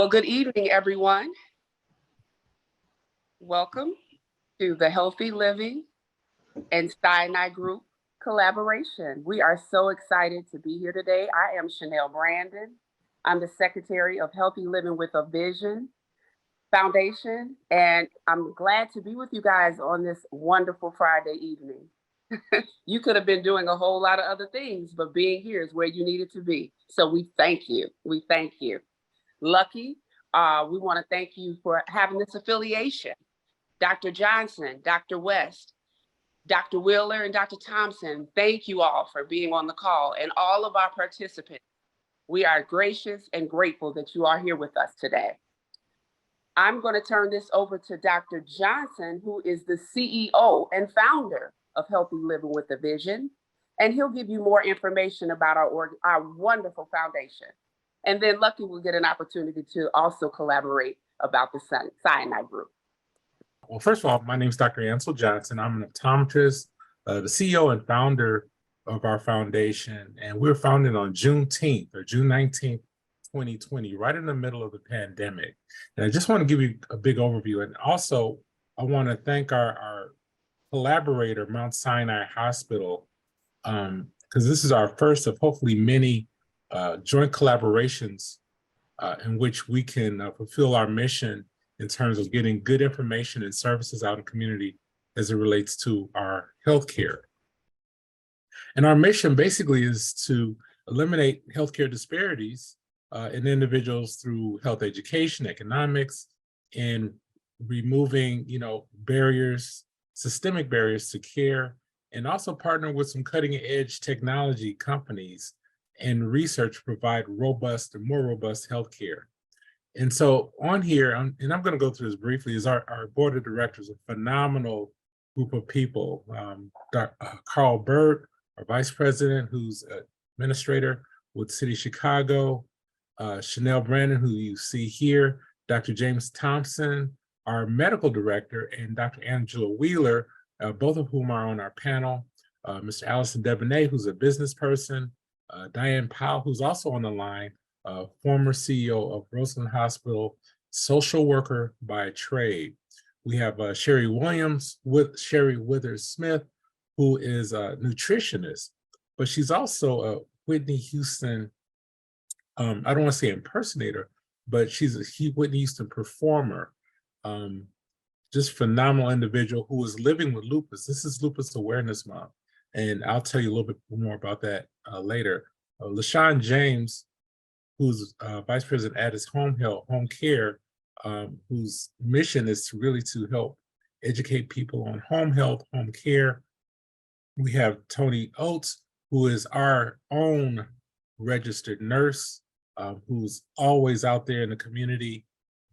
Well, good evening, everyone. Welcome to the Healthy Living and Sinai Group collaboration. We are so excited to be here today. I am Chanel Brandon. I'm the Secretary of Healthy Living with a Vision Foundation, and I'm glad to be with you guys on this wonderful Friday evening. You could have been doing a whole lot of other things, but being here is where you needed to be. So we thank you. We thank you. Lucky, we want to thank you for having this affiliation. Dr. Johnson, Dr. West, Dr. Wheeler, and Dr. Thompson, thank you all for being on the call, and all of our participants. We are gracious and grateful that you are here with us today. I'm going to turn this over to Dr. Johnson, who is the CEO and founder of Healthy Living with a Vision, and he'll give you more information about our wonderful foundation. And then Lucky will get an opportunity to also collaborate about the Sinai Group. Well, first of all, my name is Dr. Ansel Johnson. I'm an optometrist, the CEO and founder of our foundation, and we were founded on June 19th, 2020, right in the middle of the pandemic. And I just want to give you a big overview. And also, I want to thank our collaborator, Mount Siani Hospital, because this is our first of hopefully many joint collaborations in which we can fulfill our mission in terms of getting good information and services out in the community as it relates to our healthcare. And our mission basically is to eliminate healthcare disparities in individuals through health education, economics, and removing, barriers, systemic barriers to care, and also partner with some cutting edge technology companies and research to provide more robust healthcare. And so on here, and I'm going to go through this briefly, is our board of directors, a phenomenal group of people. Carl Bird, our vice president, who's administrator with City of Chicago, Chanel Brandon, who you see here, Dr. James Thompson, our medical director, and Dr. Angela Wheeler, both of whom are on our panel, Mr. Allison Debonet, who's a business person, Diane Powell, who's also on the line, former CEO of Roseland Hospital, social worker by trade. We have Sherry Withers Smith, who is a nutritionist, but she's also a Whitney Houston, I don't want to say impersonator, but she's a Whitney Houston performer, just phenomenal individual who is living with lupus. This is Lupus Awareness Month, and I'll tell you a little bit more about that later. LaShawn James, who's vice president at his home care, whose mission is to help educate people on home health, home care. We have Tony Oates, who is our own registered nurse, who's always out there in the community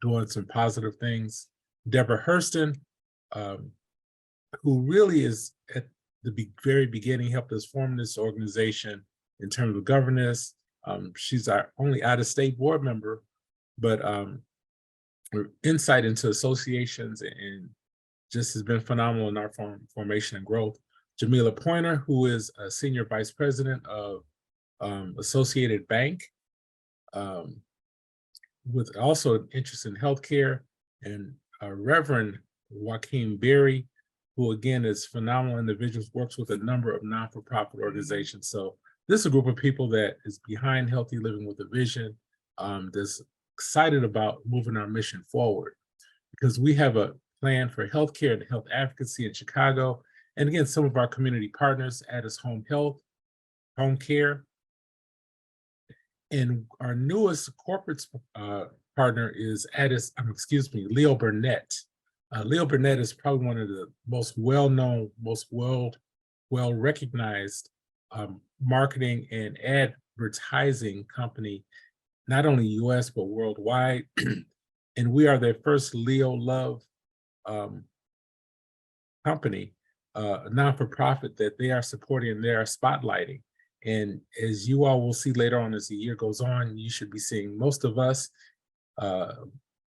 doing some positive things. Deborah Hurston, who really is at the very beginning, helped us form this organization in terms of governance. She's our only out-of-state board member, but her insight into associations and just has been phenomenal in our formation and growth. Jamila Pointer, who is a senior vice president of Associated Bank, with also an interest in healthcare, and Reverend Joaquin Berry, who again is phenomenal individual, works with a number of non-for-profit organizations. So this is a group of people that is behind Healthy Living with a Vision, that's excited about moving our mission forward, because we have a plan for healthcare and health advocacy in Chicago. And again, some of our community partners, Addis Home Health, Home Care. And our newest corporate partner is Leo Burnett. Leo Burnett is probably one of the most well-known, most well-recognized marketing and advertising company, not only US, but worldwide. And we are their first Leo Love company, a non-for-profit that they are supporting and they are spotlighting. And as you all will see later on as the year goes on, you should be seeing most of us,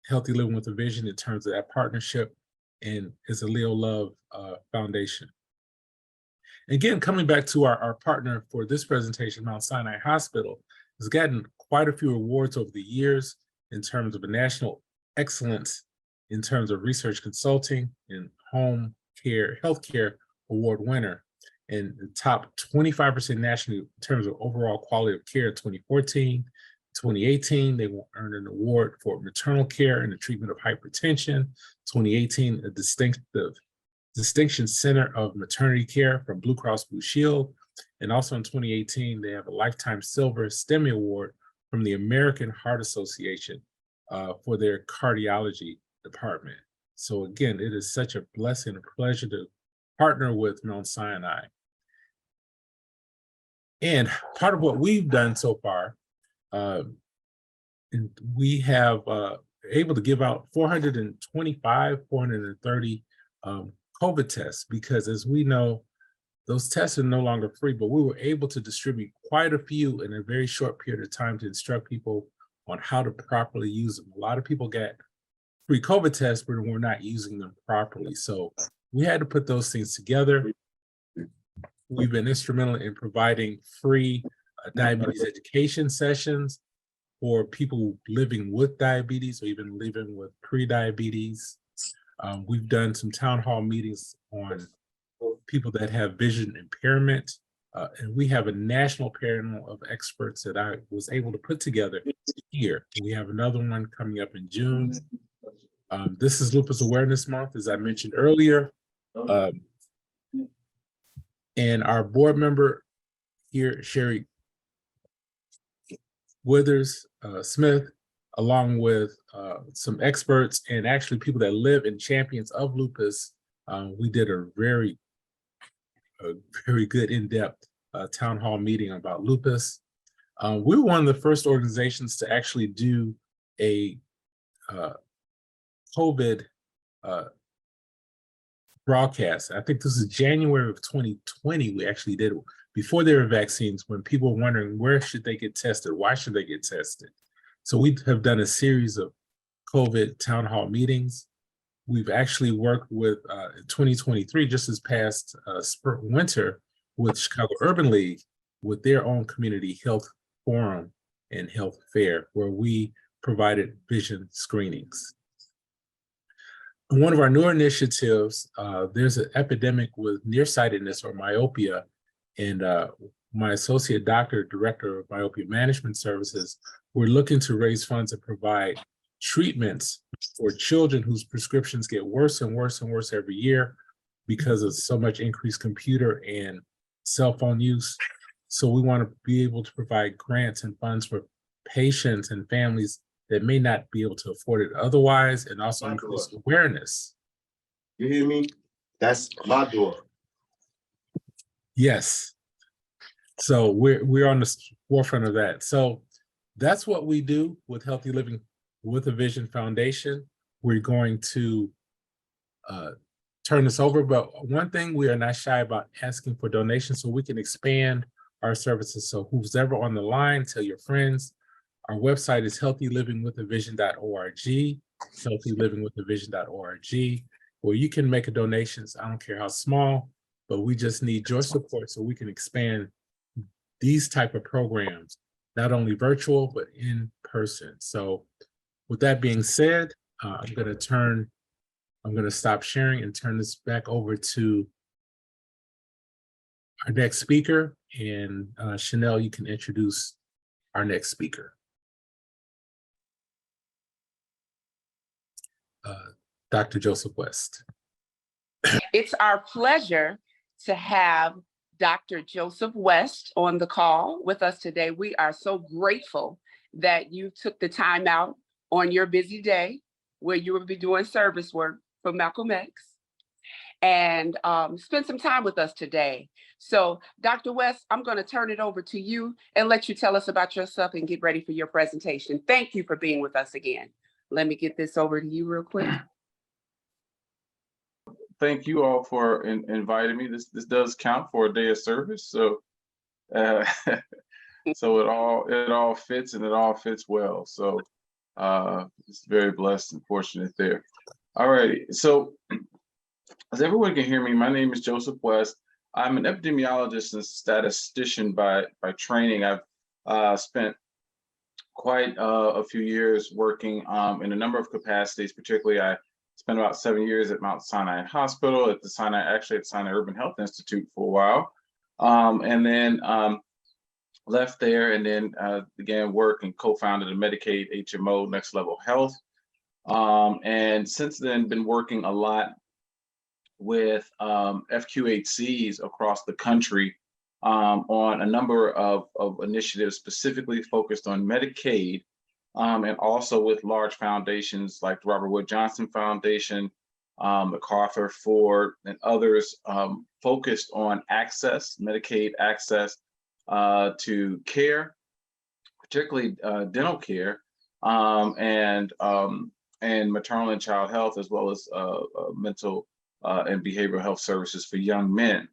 Healthy Living with a Vision, in terms of that partnership, and is a Leo Love Foundation. Again, coming back to our partner for this presentation, Mount Siani Hospital, has gotten quite a few awards over the years. in terms of a national excellence in terms of research consulting and home care, healthcare award winner, and the top 25% nationally in terms of overall quality of care in 2014. 2018, they earned an award for maternal care and the treatment of hypertension. 2018, a Distinction Center of Maternity Care from Blue Cross Blue Shield. And also in 2018, they have a Lifetime Silver STEMI Award from the American Heart Association for their cardiology department. So again, it is such a blessing and a pleasure to partner with Mount Sinai. And part of what we've done so far, and we have able to give out 430 COVID tests, because as we know, those tests are no longer free, but we were able to distribute quite a few in a very short period of time to instruct people on how to properly use them. A lot of people got free COVID tests, but we're not using them properly. So we had to put those things together. We've been instrumental in providing free diabetes education sessions for people living with diabetes or even living with pre-diabetes. We've done some town hall meetings on people that have vision impairment. And we have a national panel of experts that I was able to put together here. We have another one coming up in June. This is Lupus Awareness Month, as I mentioned earlier. And our board member here, Sherry Withers Smith, along with some experts and actually people that live in champions of lupus, we did a very good in-depth town hall meeting about lupus. We were one of the first organizations to actually do a COVID broadcast. I think this is January of 2020. We actually did it before there were vaccines, when people were wondering where should they get tested, why should they get tested. So we have done a series of COVID town hall meetings. We've actually worked with 2023, just this past winter, with Chicago Urban League with their own community health forum and health fair, where we provided vision screenings. And one of our newer initiatives, there's an epidemic with nearsightedness or myopia, and my associate doctor, director of myopia management services, we're looking to raise funds and provide treatments for children whose prescriptions get worse and worse and worse every year because of so much increased computer and cell phone use. So we want to be able to provide grants and funds for patients and families that may not be able to afford it otherwise, and also increase awareness. You hear me? That's my door. Yes. So we're on the forefront of that. So that's what we do with Healthy Living with a Vision Foundation. We're going to turn this over, but one thing, we are not shy about asking for donations so we can expand our services. So who's ever on the line, tell your friends. Our website is healthylivingwithavision.org, healthylivingwithavision.org, where you can make a donations. I don't care how small, but we just need your support so we can expand these type of programs, not only virtual, but in person. So with that being said, I'm going to stop sharing and turn this back over to our next speaker. And Chanel, you can introduce our next speaker. Dr. Joseph West. It's our pleasure to have Dr. Joseph West on the call with us today. We are so grateful that you took the time out on your busy day where you will be doing service work for Malcolm X and spend some time with us today. So Dr. West, I'm going to turn it over to you and let you tell us about yourself and get ready for your presentation. Thank you for being with us again. Let me get this over to you real quick. Thank you all for inviting me. This does count for a day of service, so so it all fits and it all fits well. So it's very blessed and fortunate there. All right, so as everyone can hear me, my name is Joseph West. I'm an epidemiologist and statistician by training. I've spent quite a few years working in a number of capacities. Particularly, I spent about 7 years at Mount Siani Hospital, at the Sinai Urban Health Institute for a while, and then left there, and then began work and co-founded a Medicaid HMO, Next Level Health, and since then been working a lot with FQHCs across the country on a number of initiatives specifically focused on Medicaid, and also with large foundations like the Robert Wood Johnson Foundation, MacArthur, Ford, and others, focused on access, Medicaid access to care, particularly dental care, and maternal and child health, as well as mental and behavioral health services for young men.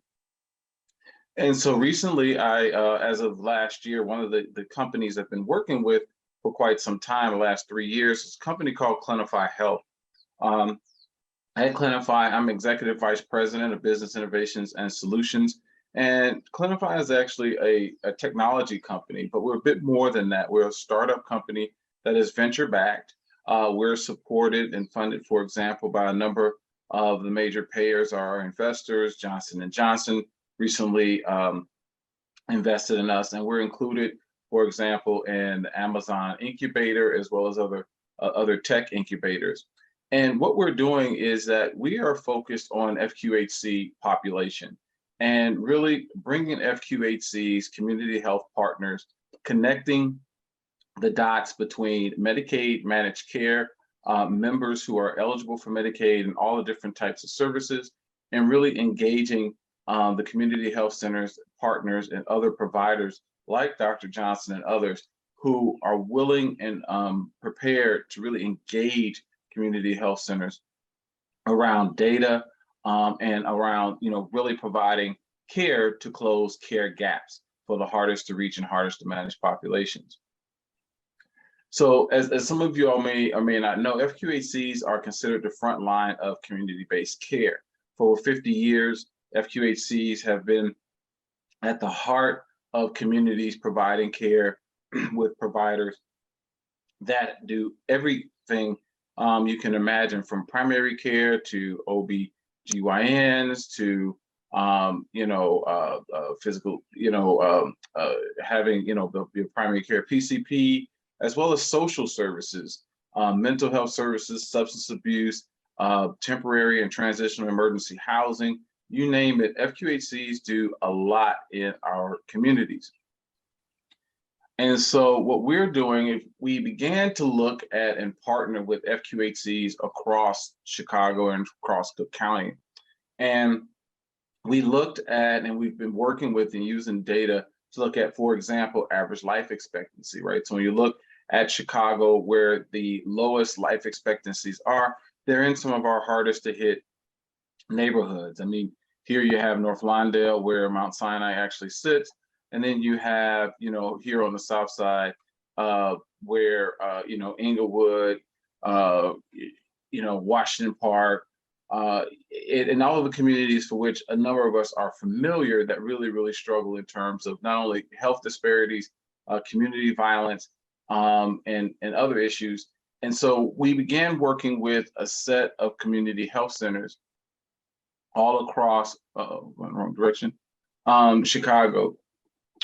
And so recently, as of last year, one of the companies I've been working with for quite some time, the last 3 years, is a company called Clinify Health. At Clinify, I'm Executive Vice President of Business Innovations and Solutions. And Clinify is actually a technology company, but we're a bit more than that. We're a startup company that is venture backed. We're supported and funded, for example, by a number of the major payers, our investors. Johnson & Johnson recently invested in us, and we're included, for example, in the Amazon incubator, as well as other tech incubators. And what we're doing is that we are focused on FQHC population and really bringing FQHCs, community health partners, connecting the dots between Medicaid managed care, members who are eligible for Medicaid and all the different types of services, and really engaging the community health centers, partners, and other providers like Dr. Johnson and others who are willing and prepared to really engage community health centers around data and around, really providing care to close care gaps for the hardest to reach and hardest to manage populations. So as some of you all may or may not know, FQHCs are considered the front line of community-based care. For over 50 years, FQHCs have been at the heart of communities providing care with providers that do everything you can imagine, from primary care to OB/GYNs to physical, having the primary care PCP, as well as social services, mental health services, substance abuse, temporary and transitional emergency housing, you name it. FQHCs do a lot in our communities. And so what we're doing is we began to look at and partner with FQHCs across Chicago and across Cook County. And we looked at, and we've been working with and using data to look at, for example, average life expectancy, right? So when you look at Chicago, where the lowest life expectancies are, they're in some of our hardest to hit neighborhoods. I mean, here you have North Lawndale, where Mount Sinai actually sits. And then you have, here on the south side, where, Inglewood, Washington Park, and all of the communities for which a number of us are familiar, that really, really struggle in terms of not only health disparities, community violence, and other issues. And so we began working with a set of community health centers all across, wrong direction, Chicago.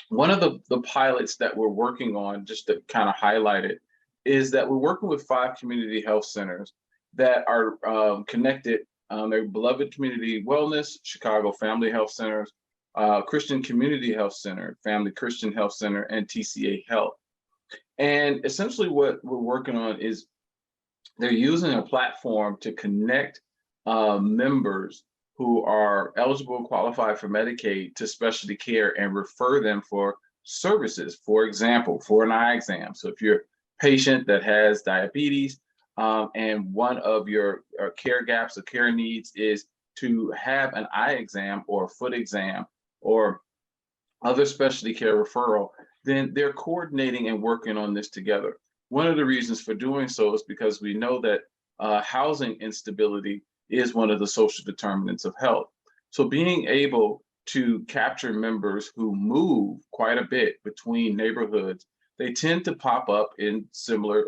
One of the pilots that we're working on, just to kind of highlight it, is that we're working with 5 community health centers that are connected. They're Beloved Community Wellness, Chicago Family Health Centers, Christian Community Health Center, Family Christian Health Center, and TCA Health. And essentially what we're working on is they're using a platform to connect members who are eligible and qualified for Medicaid to specialty care and refer them for services. For example, for an eye exam. So if you're a patient that has diabetes and one of your care gaps or care needs is to have an eye exam or a foot exam or other specialty care referral, then they're coordinating and working on this together. One of the reasons for doing so is because we know that housing instability is one of the social determinants of health. So being able to capture members who move quite a bit between neighborhoods they tend to pop up in similar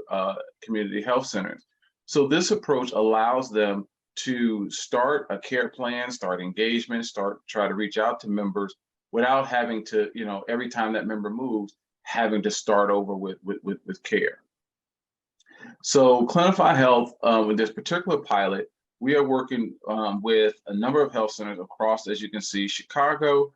community health centers. So this approach allows them to start a care plan, start engagement, try to reach out to members without having to, every time that member moves, having to start over with care. So Clinify Health, with this particular pilot, we are working with a number of health centers across, as you can see, Chicago.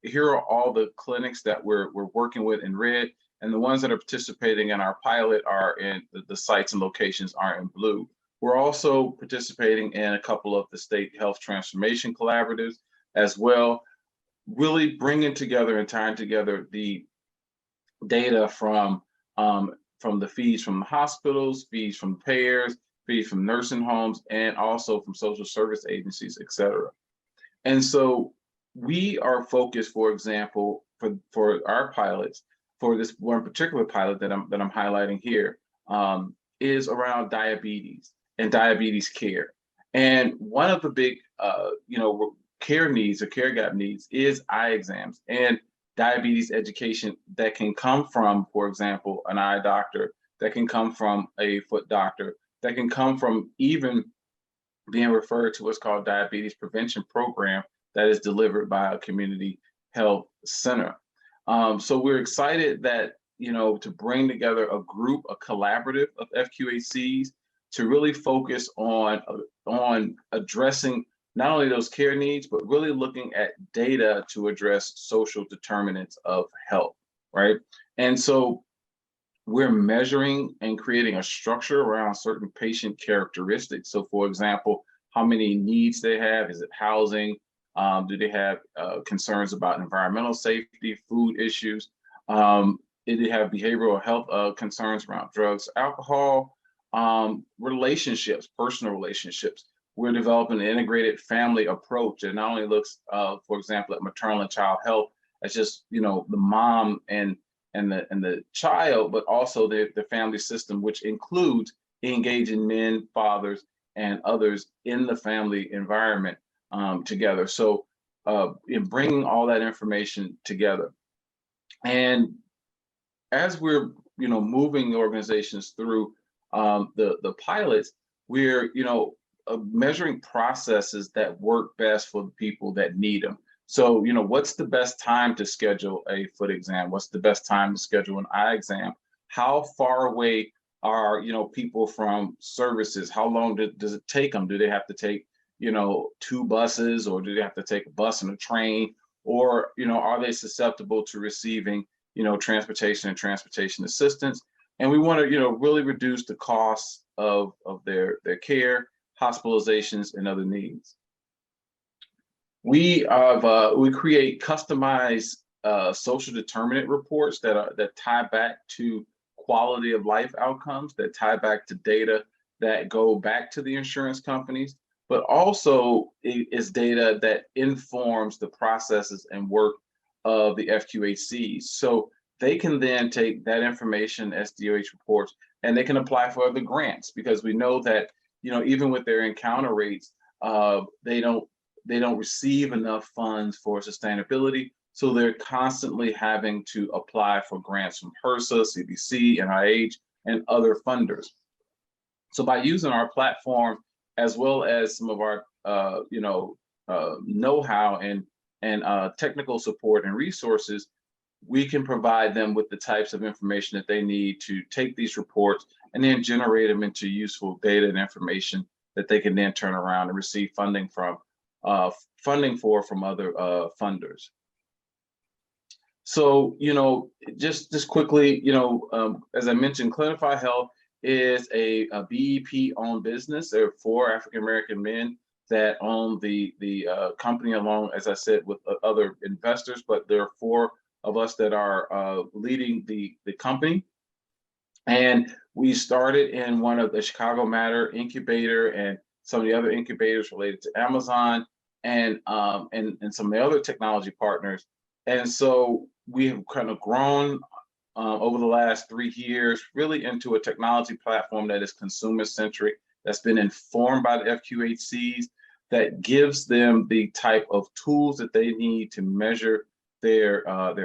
Here are all the clinics that we're working with in red, and the ones that are participating in our pilot are in the sites and locations are in blue. We're also participating in a couple of the state health transformation collaboratives as well, really bringing together and tying together the data from the fees from the hospitals, fees from payers, fees from nursing homes, and also from social service agencies, et cetera. And so we are focused, for example, for our pilots, for this one particular pilot that I'm highlighting here, is around diabetes and diabetes care. And one of the big, care needs or care gap needs is eye exams and diabetes education that can come from, for example, an eye doctor, that can come from a foot doctor, that can come from even being referred to what's called diabetes prevention program that is delivered by a community health center. So we're excited that, to bring together a group, a collaborative of FQHCs to really focus on addressing not only those care needs, but really looking at data to address social determinants of health, right? And so we're measuring and creating a structure around certain patient characteristics. So for example, how many needs they have, is it housing? Do they have concerns about environmental safety, food issues? Do they have behavioral health concerns around drugs, alcohol, relationships, personal relationships? We're developing an integrated family approach that not only looks, for example, at maternal and child health as just, the mom and the child, but also the family system, which includes engaging men, fathers, and others in the family environment together. So in bringing all that information together. And as we're, moving organizations through the pilots, we're, measuring processes that work best for the people that need them. So, what's the best time to schedule a foot exam? What's the best time to schedule an eye exam? How far away are, people from services? How long does it take them? Do they have to take, 2 buses, or do they have to take a bus and a train? Or, are they susceptible to receiving, transportation and transportation assistance? And we want to, really reduce the costs of their care, hospitalizations, and other needs. We create customized social determinant reports that tie back to quality of life outcomes, that tie back to data that go back to the insurance companies, but also is data that informs the processes and work of the FQHCs. So they can then take that information, SDOH reports, and they can apply for other grants, because we know that, even with their encounter rates, they don't receive enough funds for sustainability. So they're constantly having to apply for grants from HRSA, CDC, NIH, and other funders. So by using our platform, as well as some of our, know-how and technical support and resources, we can provide them with the types of information that they need to take these reports and then generate them into useful data and information that they can then turn around and receive funding from other funders. So, just quickly, as I mentioned, Clinify Health is a BEP-owned business. There are 4 African-American men that own the company, along, as I said, with other investors, but there are 4 of us that are leading the company. And we started in one of the Chicago Matter incubator and some of the other incubators related to Amazon and some of the other technology partners. And so we have kind of grown over the last 3 years, really into a technology platform that is consumer-centric, that's been informed by the FQHCs, that gives them the type of tools that they need to measure their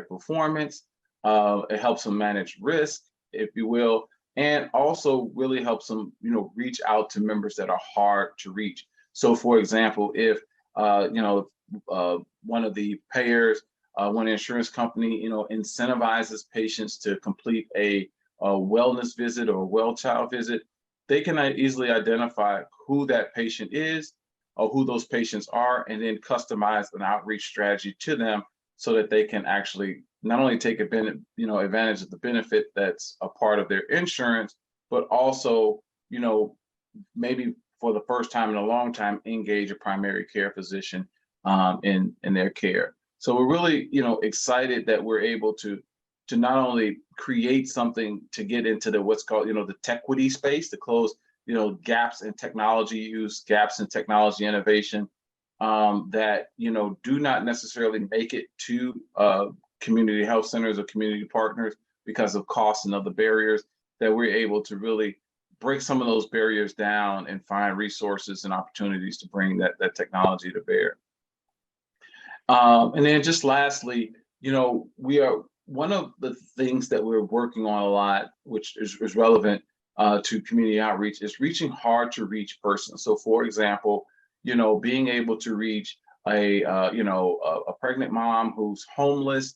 performance, It helps them manage risk, if you will, and also really helps them, reach out to members that are hard to reach. So, for example, if one of the payers, one insurance company, incentivizes patients to complete a wellness visit or a well child visit, they can easily identify who that patient is or who those patients are, and then customize an outreach strategy to them so that they can actually not only take advantage of the benefit that's a part of their insurance, but also, maybe for the first time in a long time, engage a primary care physician in their care. So we're really, excited that we're able to not only create something to get into the what's called, the tequity space, to close, gaps in technology use, gaps in technology innovation that, do not necessarily make it to community health centers or community partners because of costs and other barriers, that we're able to really break some of those barriers down and find resources and opportunities to bring that technology to bear. And then just lastly, we are, one of the things that we're working on a lot, which is relevant to community outreach, is reaching hard to reach persons. So for example, being able to reach a pregnant mom who's homeless,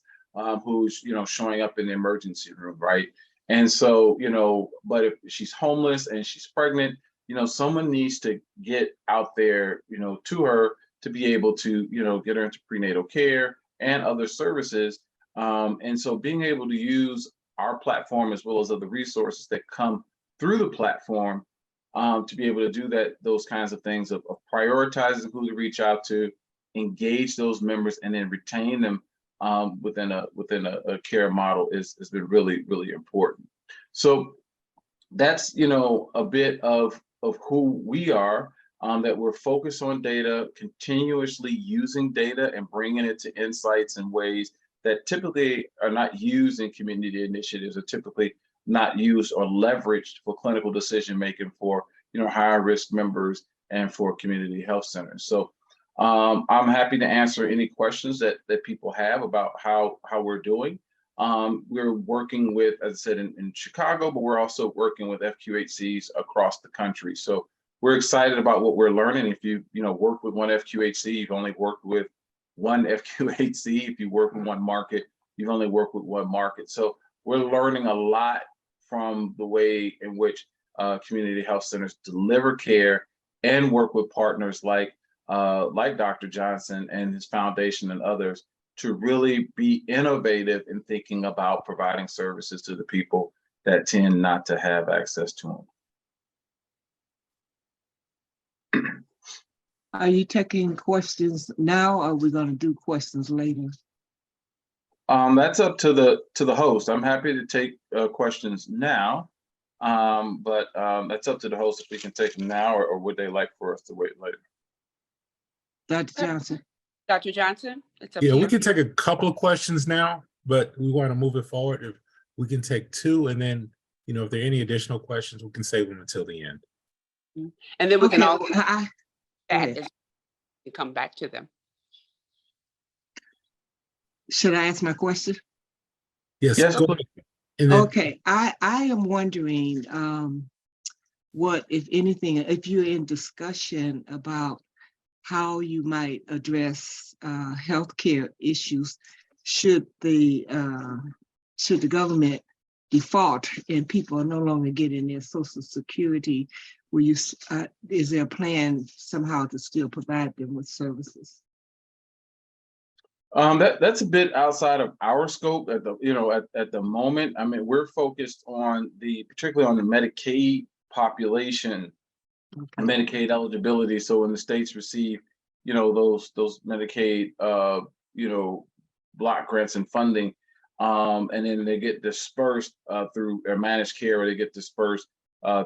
who's, showing up in the emergency room, right? And so, but if she's homeless and she's pregnant, someone needs to get out there, to her to be able to, get her into prenatal care and other services. And so being able to use our platform as well as other resources that come through the platform to be able to do those kinds of things of prioritizing who to reach out to, engage those members, and then retain them within a care model has been really, really important. So that's, a bit of who we are, that we're focused on data, continuously using data and bringing it to insights in ways that typically are not used in community initiatives, or typically not used or leveraged for clinical decision making for, higher risk members and for community health centers. So I'm happy to answer any questions that people have about how we're doing. We're working with, as I said, in Chicago, but we're also working with FQHCs across the country. So we're excited about what we're learning. If you work with one FQHC, you've only worked with one FQHC. If you work in one market, you've only worked with one market. So we're learning a lot from the way in which community health centers deliver care and work with partners like Dr. Johnson and his foundation and others to really be innovative in thinking about providing services to the people that tend not to have access to them. Are you taking questions now, or are we going to do questions later? That's up to the host. I'm happy to take questions now, but that's up to the host if we can take them now, or would they like for us to wait later? Dr. Johnson. Dr. Johnson, it's up Yeah, to you. we can take a couple of questions now, but we want to move it forward. If we can take two, and then, if there are any additional questions, we can save them until the end. And then we can all ahead. come back to them. Should I ask my question? Yes. Yes. Go ahead. And then, Okay, I am wondering what, if anything, if you're in discussion about how you might address healthcare issues should the government default and people are no longer getting their Social Security. Is there a plan somehow to still provide them with services? That's a bit outside of our scope at the moment. I mean, we're focused on particularly on the Medicaid population and Medicaid eligibility. So when the states receive, those Medicaid, block grants and funding, and then they get dispersed through their managed care, or they get dispersed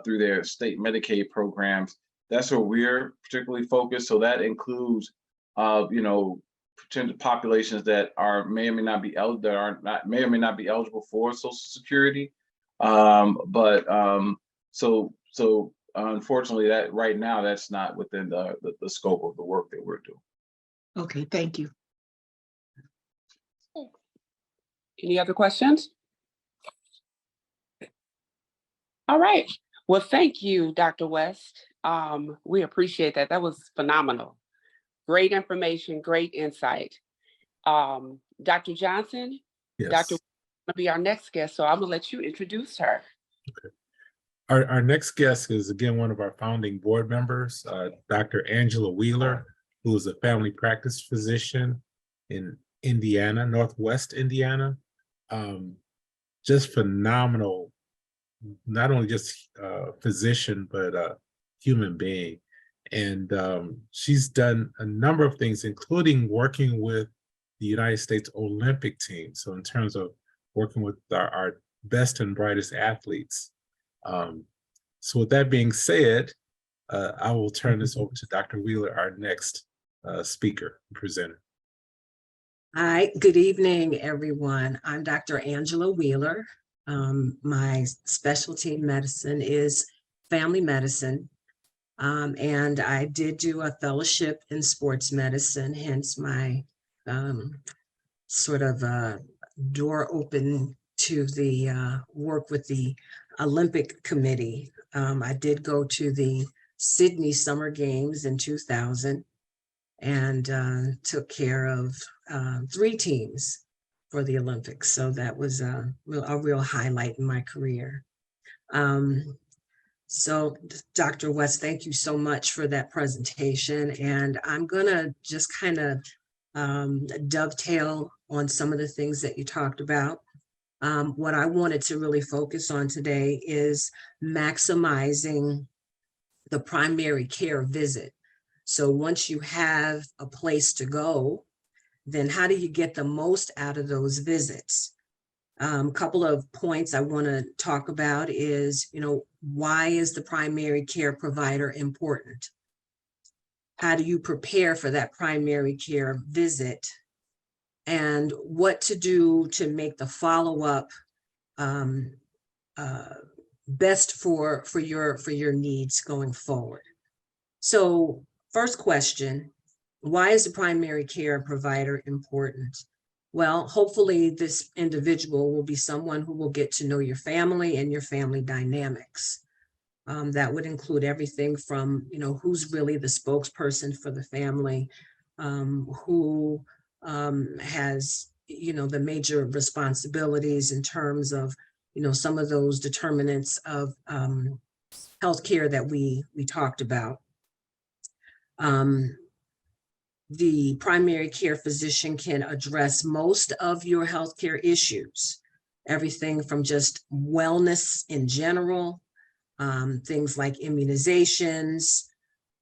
through their state Medicaid programs. That's where we're particularly focused. So that includes, potential populations that may or may not be eligible for Social Security. So unfortunately, that right now that's not within the scope of the work that we're doing. Okay, thank you. Any other questions? All right. Well, thank you, Dr. West. We appreciate that. That was phenomenal. Great information, great insight. Dr. Johnson, Dr. Yes. will be our next guest, so I'm gonna let you introduce her. Our next guest is again one of our founding board members, Dr. Angela Wheeler, who is a family practice physician in Indiana, Northwest Indiana. Just phenomenal, not only just physician, but a human being. And she's done a number of things, including working with the United States Olympic team. So in terms of working with our best and brightest athletes. So with that being said, I will turn this over to Dr. Wheeler, our next speaker and presenter. Hi, good evening, everyone. I'm Dr. Angela Wheeler. My specialty in medicine is family medicine. And I did do a fellowship in sports medicine, hence my sort of door open to the work with the Olympic Committee. I did go to the Sydney Summer Games in 2000 and took care of 3 teams for the Olympics. So that was a real highlight in my career. So Dr. West, thank you so much for that presentation. And I'm gonna just kind of dovetail on some of the things that you talked about. What I wanted to really focus on today is maximizing the primary care visit. So once you have a place to go, then how do you get the most out of those visits? A couple of points I want to talk about is, why is the primary care provider important? How do you prepare for that primary care visit? And what to do to make the follow-up best for your needs going forward. So first question, why is the primary care provider important? Well, hopefully this individual will be someone who will get to know your family and your family dynamics. That would include everything from, who's really the spokesperson for the family, who has, the major responsibilities in terms of, some of those determinants of healthcare that we talked about. The primary care physician can address most of your healthcare issues, everything from just wellness in general, things like immunizations,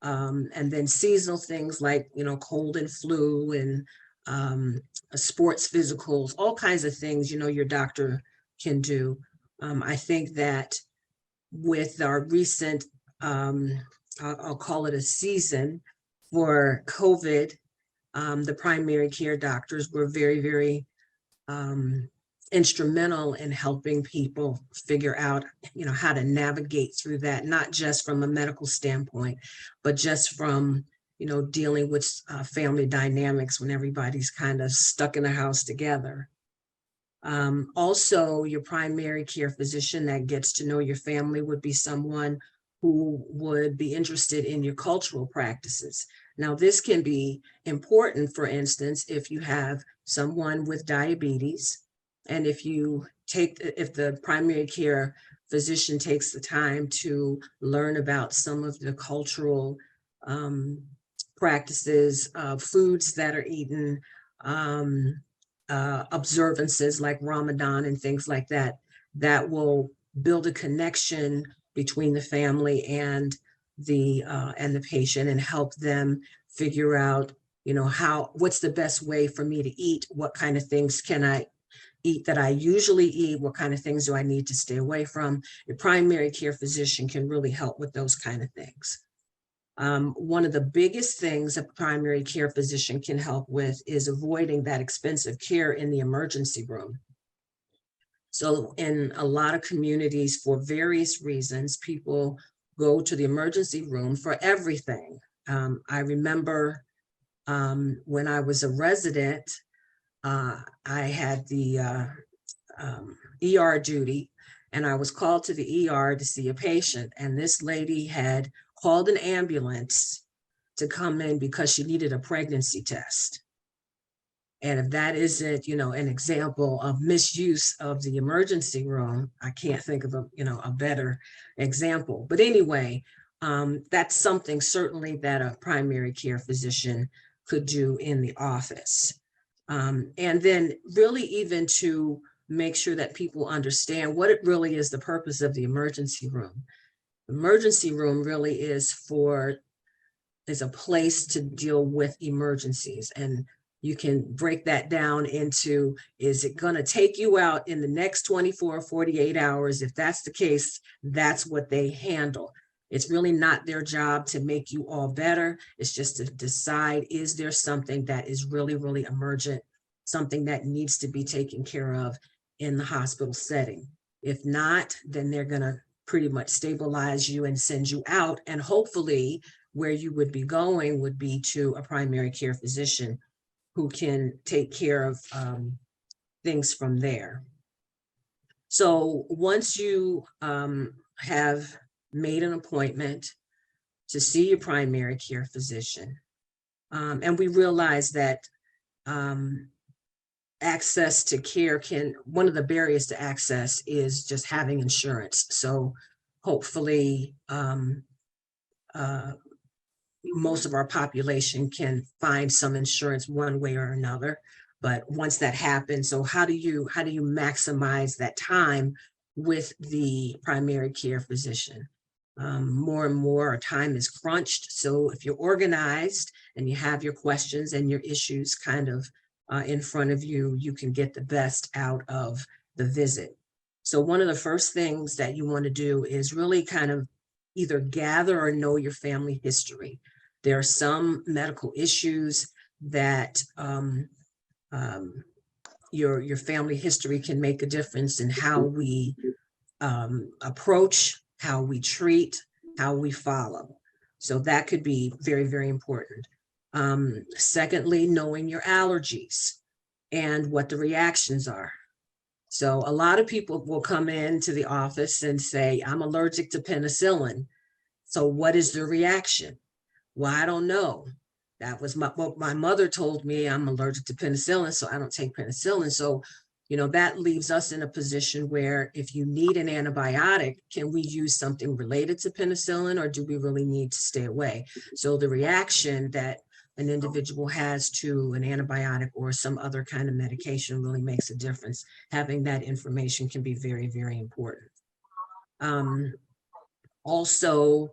and then seasonal things like, cold and flu and sports physicals, all kinds of things, your doctor can do. I think that with our recent, I'll call it a season for COVID, the primary care doctors were very, very instrumental in helping people figure out, how to navigate through that, not just from a medical standpoint, but just from, dealing with family dynamics when everybody's kind of stuck in a house together. Also, your primary care physician that gets to know your family would be someone who would be interested in your cultural practices. Now, this can be important, for instance, if you have someone with diabetes, and if the primary care physician takes the time to learn about some of the cultural practices, foods that are eaten, observances like Ramadan and things like that, that will build a connection between the family and the patient and help them figure out, what's the best way for me to eat? What kind of things can I eat that I usually eat? What kind of things do I need to stay away from? Your primary care physician can really help with those kind of things. One of the biggest things a primary care physician can help with is avoiding that expensive care in the emergency room. So in a lot of communities, for various reasons, people go to the emergency room for everything. I remember when I was a resident, I had the ER duty, and I was called to the ER to see a patient, and this lady had called an ambulance to come in because she needed a pregnancy test. And if that isn't, an example of misuse of the emergency room, I can't think of a better example. But anyway, that's something certainly that a primary care physician could do in the office. And then really even to make sure that people understand what it really is the purpose of the emergency room. Emergency room really is a place to deal with emergencies. And you can break that down into, is it going to take you out in the next 24 or 48 hours? If that's the case, that's what they handle. It's really not their job to make you all better. It's just to decide, is there something that is really, really emergent, something that needs to be taken care of in the hospital setting? If not, then they're going to pretty much stabilize you and send you out. And hopefully where you would be going would be to a primary care physician who can take care of things from there. So once you have made an appointment to see your primary care physician, and we realize that access to care one of the barriers to access is just having insurance. So hopefully most of our population can find some insurance one way or another. But once that happens, so how do you maximize that time with the primary care physician? More and more our time is crunched. So if you're organized and you have your questions and your issues kind of in front of you, you can get the best out of the visit. So one of the first things that you want to do is really kind of either gather or know your family history. There are some medical issues that your family history can make a difference in how we approach, how we treat, how we follow. So that could be very, very important. Secondly, knowing your allergies and what the reactions are. So a lot of people will come into the office and say, I'm allergic to penicillin. So what is the reaction? Well, I don't know. That was what my mother told me. I'm allergic to penicillin, so I don't take penicillin. So, that leaves us in a position where if you need an antibiotic, can we use something related to penicillin, or do we really need to stay away? So the reaction that an individual has to an antibiotic or some other kind of medication really makes a difference. Having that information can be very, very important. Also,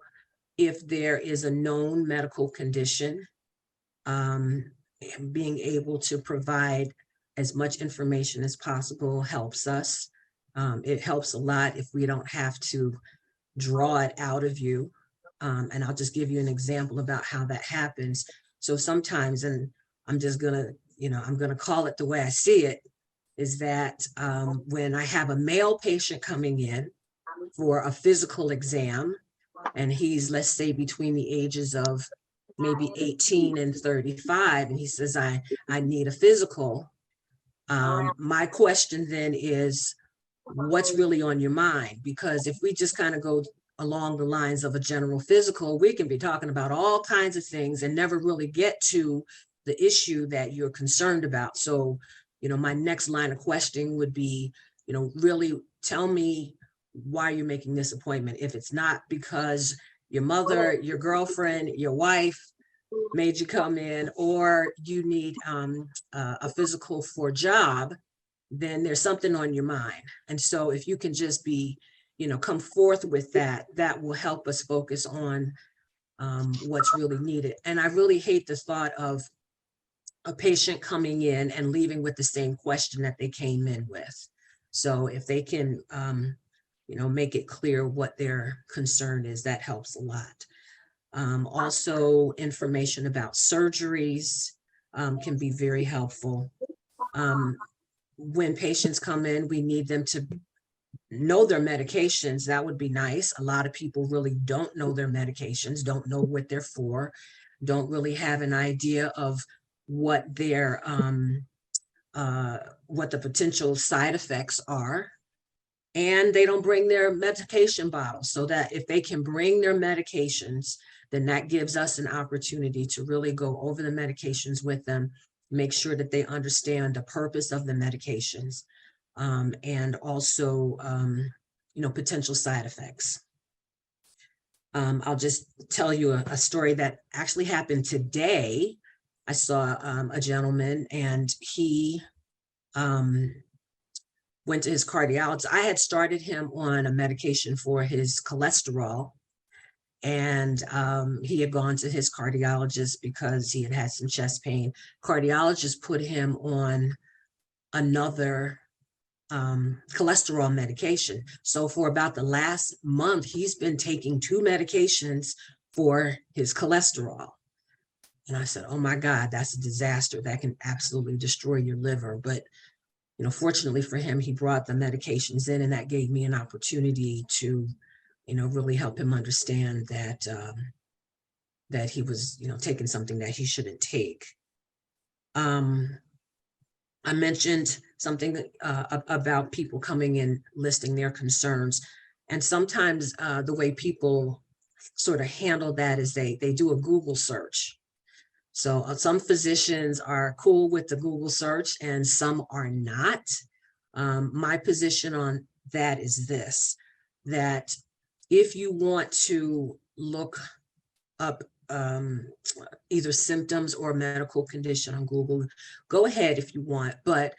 if there is a known medical condition, being able to provide as much information as possible helps us. It helps a lot if we don't have to draw it out of you. And I'll just give you an example about how that happens. So sometimes, and I'm just gonna, I'm gonna call it the way I see it, is that when I have a male patient coming in for a physical exam, and he's, let's say, between the ages of maybe 18 and 35, and he says, I need a physical. My question then is, what's really on your mind? Because if we just kind of go along the lines of a general physical, we can be talking about all kinds of things and never really get to the issue that you're concerned about. So, my next line of questioning would be, really tell me why you're making this appointment. If it's not because your mother, your girlfriend, your wife made you come in, or you need a physical for a job, then there's something on your mind. And so if you can just be, come forth with that, that will help us focus on what's really needed. And I really hate the thought of a patient coming in and leaving with the same question that they came in with. So if they can, make it clear what their concern is, that helps a lot. Also, information about surgeries can be very helpful. When patients come in, we need them to know their medications. That would be nice. A lot of people really don't know their medications, don't know what they're for, don't really have an idea of what their what the potential side effects are. And they don't bring their medication bottles, so that if they can bring their medications, then that gives us an opportunity to really go over the medications with them, make sure that they understand the purpose of the medications, and also, potential side effects. I'll just tell you a story that actually happened today. I saw a gentleman, and he went to his cardiologist. I had started him on a medication for his cholesterol, and he had gone to his cardiologist because he had some chest pain. Cardiologist put him on another cholesterol medication. So for about the last month, he's been taking 2 medications for his cholesterol. And I said, oh my God, that's a disaster. That can absolutely destroy your liver. But fortunately for him, he brought the medications in, and that gave me an opportunity to, really help him understand that that he was, taking something that he shouldn't take. I mentioned something about people coming in listing their concerns, and sometimes the way people sort of handle that is they do a Google search. So some physicians are cool with the Google search and some are not. My position on that is this, that if you want to look up either symptoms or medical condition on Google, go ahead if you want, but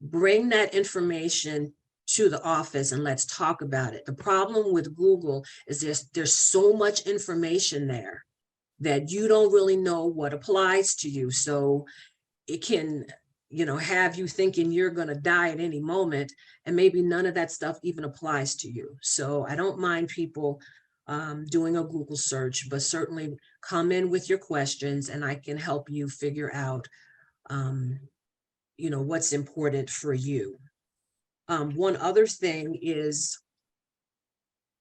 bring that information to the office and let's talk about it. The problem with Google is there's so much information there that you don't really know what applies to you. So it can, have you thinking you're going to die at any moment, and maybe none of that stuff even applies to you. So I don't mind people doing a Google search, but certainly come in with your questions and I can help you figure out, what's important for you. One other thing is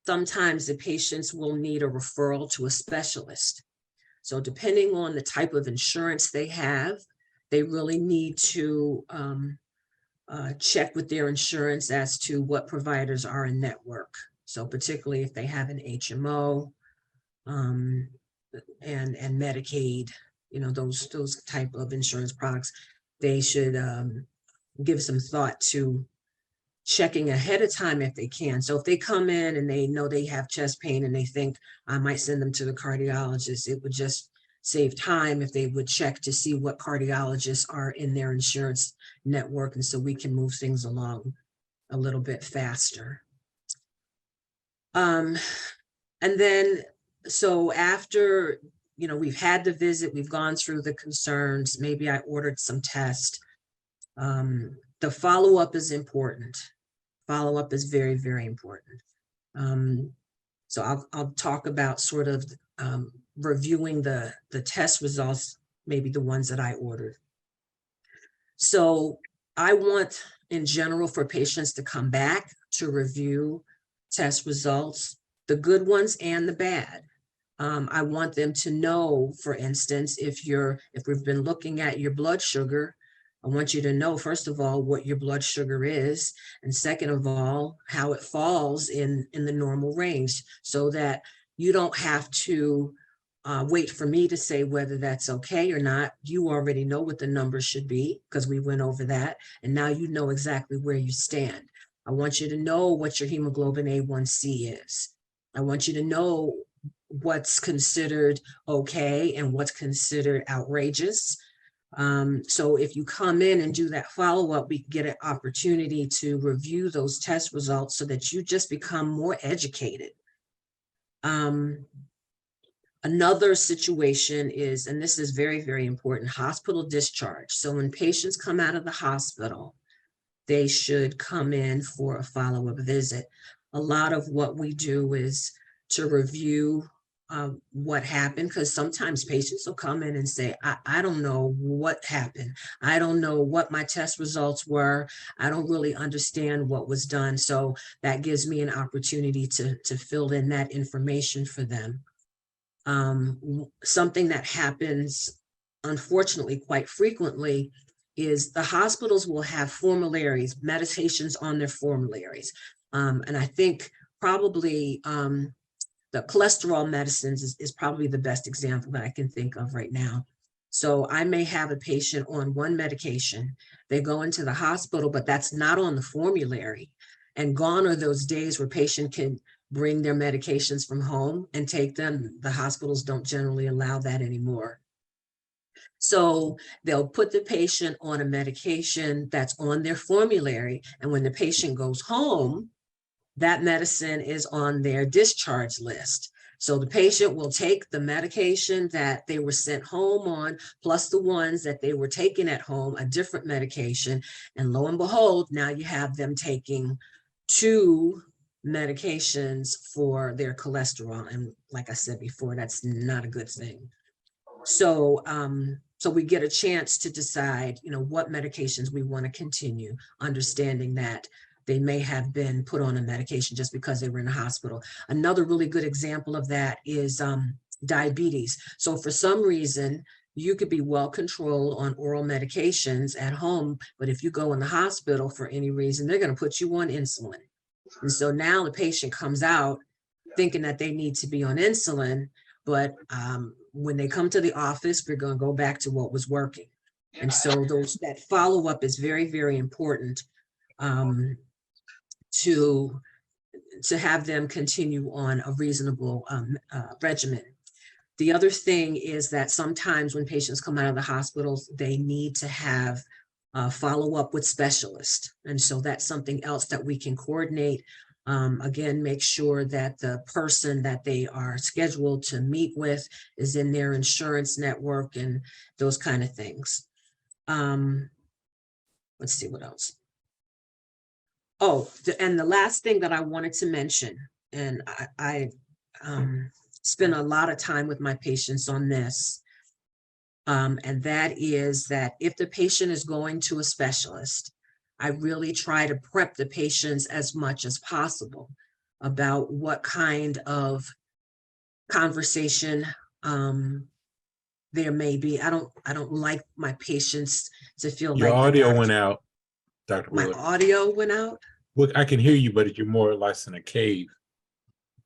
sometimes the patients will need a referral to a specialist. So depending on the type of insurance they have, they really need to check with their insurance as to what providers are in network. So particularly if they have an HMO and Medicaid, those type of insurance products, they should give some thought to checking ahead of time if they can. So if they come in and they know they have chest pain and they think I might send them to the cardiologist, it would just save time if they would check to see what cardiologists are in their insurance network. And so we can move things along a little bit faster. And then, so after, we've had the visit, we've gone through the concerns, maybe I ordered some tests. The follow-up is important. Follow-up is very, very important. So I'll talk about sort of reviewing the test results, maybe the ones that I ordered. So I want, in general, for patients to come back to review test results, the good ones and the bad. I want them to know, for instance, if we've been looking at your blood sugar, I want you to know, first of all, what your blood sugar is, and second of all, how it falls in the normal range, so that you don't have to wait for me to say whether that's okay or not. You already know what the numbers should be because we went over that, and now you know exactly where you stand. I want you to know what your hemoglobin A1C is. I want you to know what's considered okay and what's considered outrageous. So if you come in and do that follow-up, we get an opportunity to review those test results so that you just become more educated. Another situation is, and this is very, very important, hospital discharge. So when patients come out of the hospital, they should come in for a follow-up visit. A lot of what we do is to review what happened, because sometimes patients will come in and say, I don't know what happened. I don't know what my test results were. I don't really understand what was done. So that gives me an opportunity to fill in that information for them. Something that happens, unfortunately, quite frequently is the hospitals will have formularies, medications on their formularies. And I think probably the cholesterol medicines is probably the best example that I can think of right now. So I may have a patient on one medication, they go into the hospital, but that's not on the formulary. And gone are those days where patient can bring their medications from home and take them. The hospitals don't generally allow that anymore. So they'll put the patient on a medication that's on their formulary. And when the patient goes home, that medicine is on their discharge list. So the patient will take the medication that they were sent home on, plus the ones that they were taking at home, a different medication. And lo and behold, now you have them taking 2 medications for their cholesterol. And like I said before, that's not a good thing. So, so we get a chance to decide, what medications we want to continue, understanding that they may have been put on a medication just because they were in a hospital. Another really good example of that is diabetes. So for some reason, you could be well controlled on oral medications at home, but if you go in the hospital for any reason, they're going to put you on insulin. And so now the patient comes out thinking that they need to be on insulin, but when they come to the office, we're going to go back to what was working. And so that follow-up is very, very important. To have them continue on a reasonable regimen. The other thing is that sometimes when patients come out of the hospitals, they need to have follow up with specialists. And so that's something else that we can coordinate. Again, make sure that the person that they are scheduled to meet with is in their insurance network and those kind of things. Let's see what else. Oh, and the last thing that I wanted to mention, and I spend a lot of time with my patients on this, and that is that if the patient is going to a specialist, I really try to prep the patients as much as possible about what kind of conversation there may be. I don't like my patients to feel Your like audio went out, Dr. my Willard. audio went out. Well, I can hear you, but you're more or less in a cave.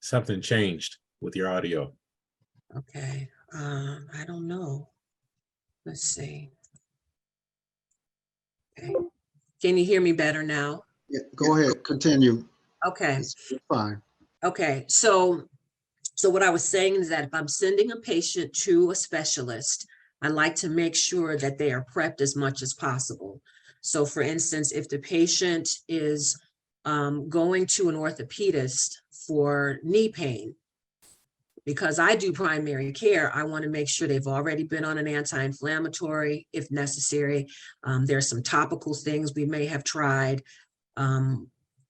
Something changed with your audio. Okay, I don't know. Let's see. Okay, can you hear me better now? Yeah, go ahead, continue. Okay, It's fine. okay. So what I was saying is that if I'm sending a patient to a specialist, I like to make sure that they are prepped as much as possible. So for instance, if the patient is going to an orthopedist for knee pain, because I do primary care, I want to make sure they've already been on an anti-inflammatory if necessary. There's some topical things we may have tried.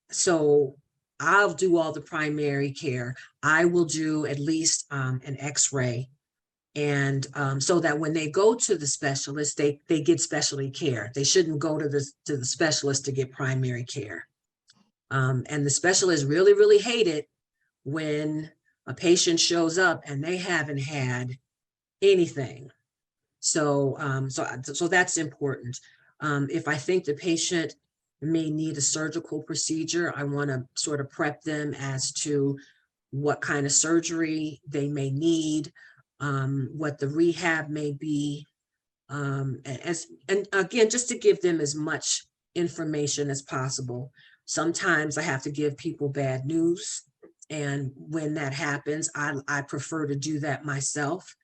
So I'll do all the primary care. I will do at least an x-ray. And so that when they go to the specialist, they get specialty care. They shouldn't go to the specialist to get primary care. And the specialists really, really hate it when a patient shows up and they haven't had anything. So that's important. If I think the patient may need a surgical procedure, I want to sort of prep them as to what kind of surgery they may need, what the rehab may be, and again, just to give them as much information as possible. Sometimes I have to give people bad news. And when that happens, I prefer to do that myself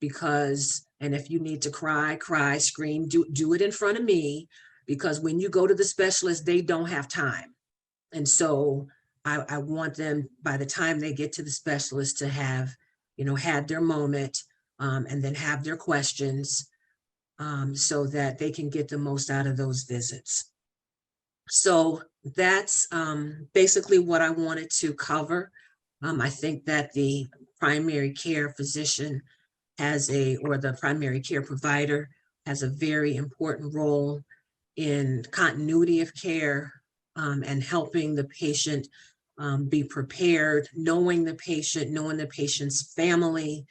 because, and if you need to cry, scream, do it in front of me, because when you go to the specialist, they don't have time. And so I want them, by the time they get to the specialist, to have, had their moment and then have their questions so that they can get the most out of those visits. So that's basically what I wanted to cover. I think that the primary care physician or the primary care provider has a very important role in continuity of care and helping the patient be prepared, knowing the patient's family,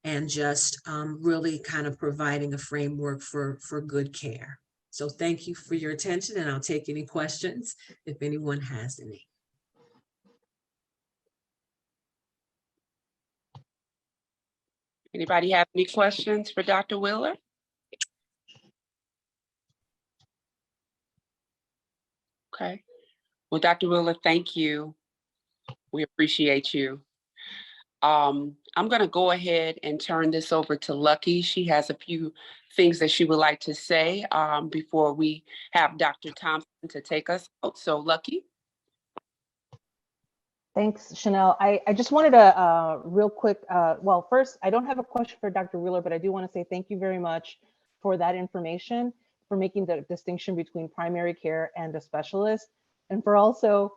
and just really kind of providing a framework for good care. So thank you for your attention, and I'll take any questions if anyone has any. Anybody have any questions for Dr. Wheeler? Okay. Well, Dr. Wheeler, thank you. We appreciate you. I'm going to go ahead and turn this over to Lucky. She has a few things that she would like to say before we have Dr. Thompson to take us out. So Lucky. Thanks, Chanel. I just wanted to real quick, well, first, I don't have a question for Dr. Wheeler, but I do want to say thank you very much for that information, for making the distinction between primary care and a specialist, and for also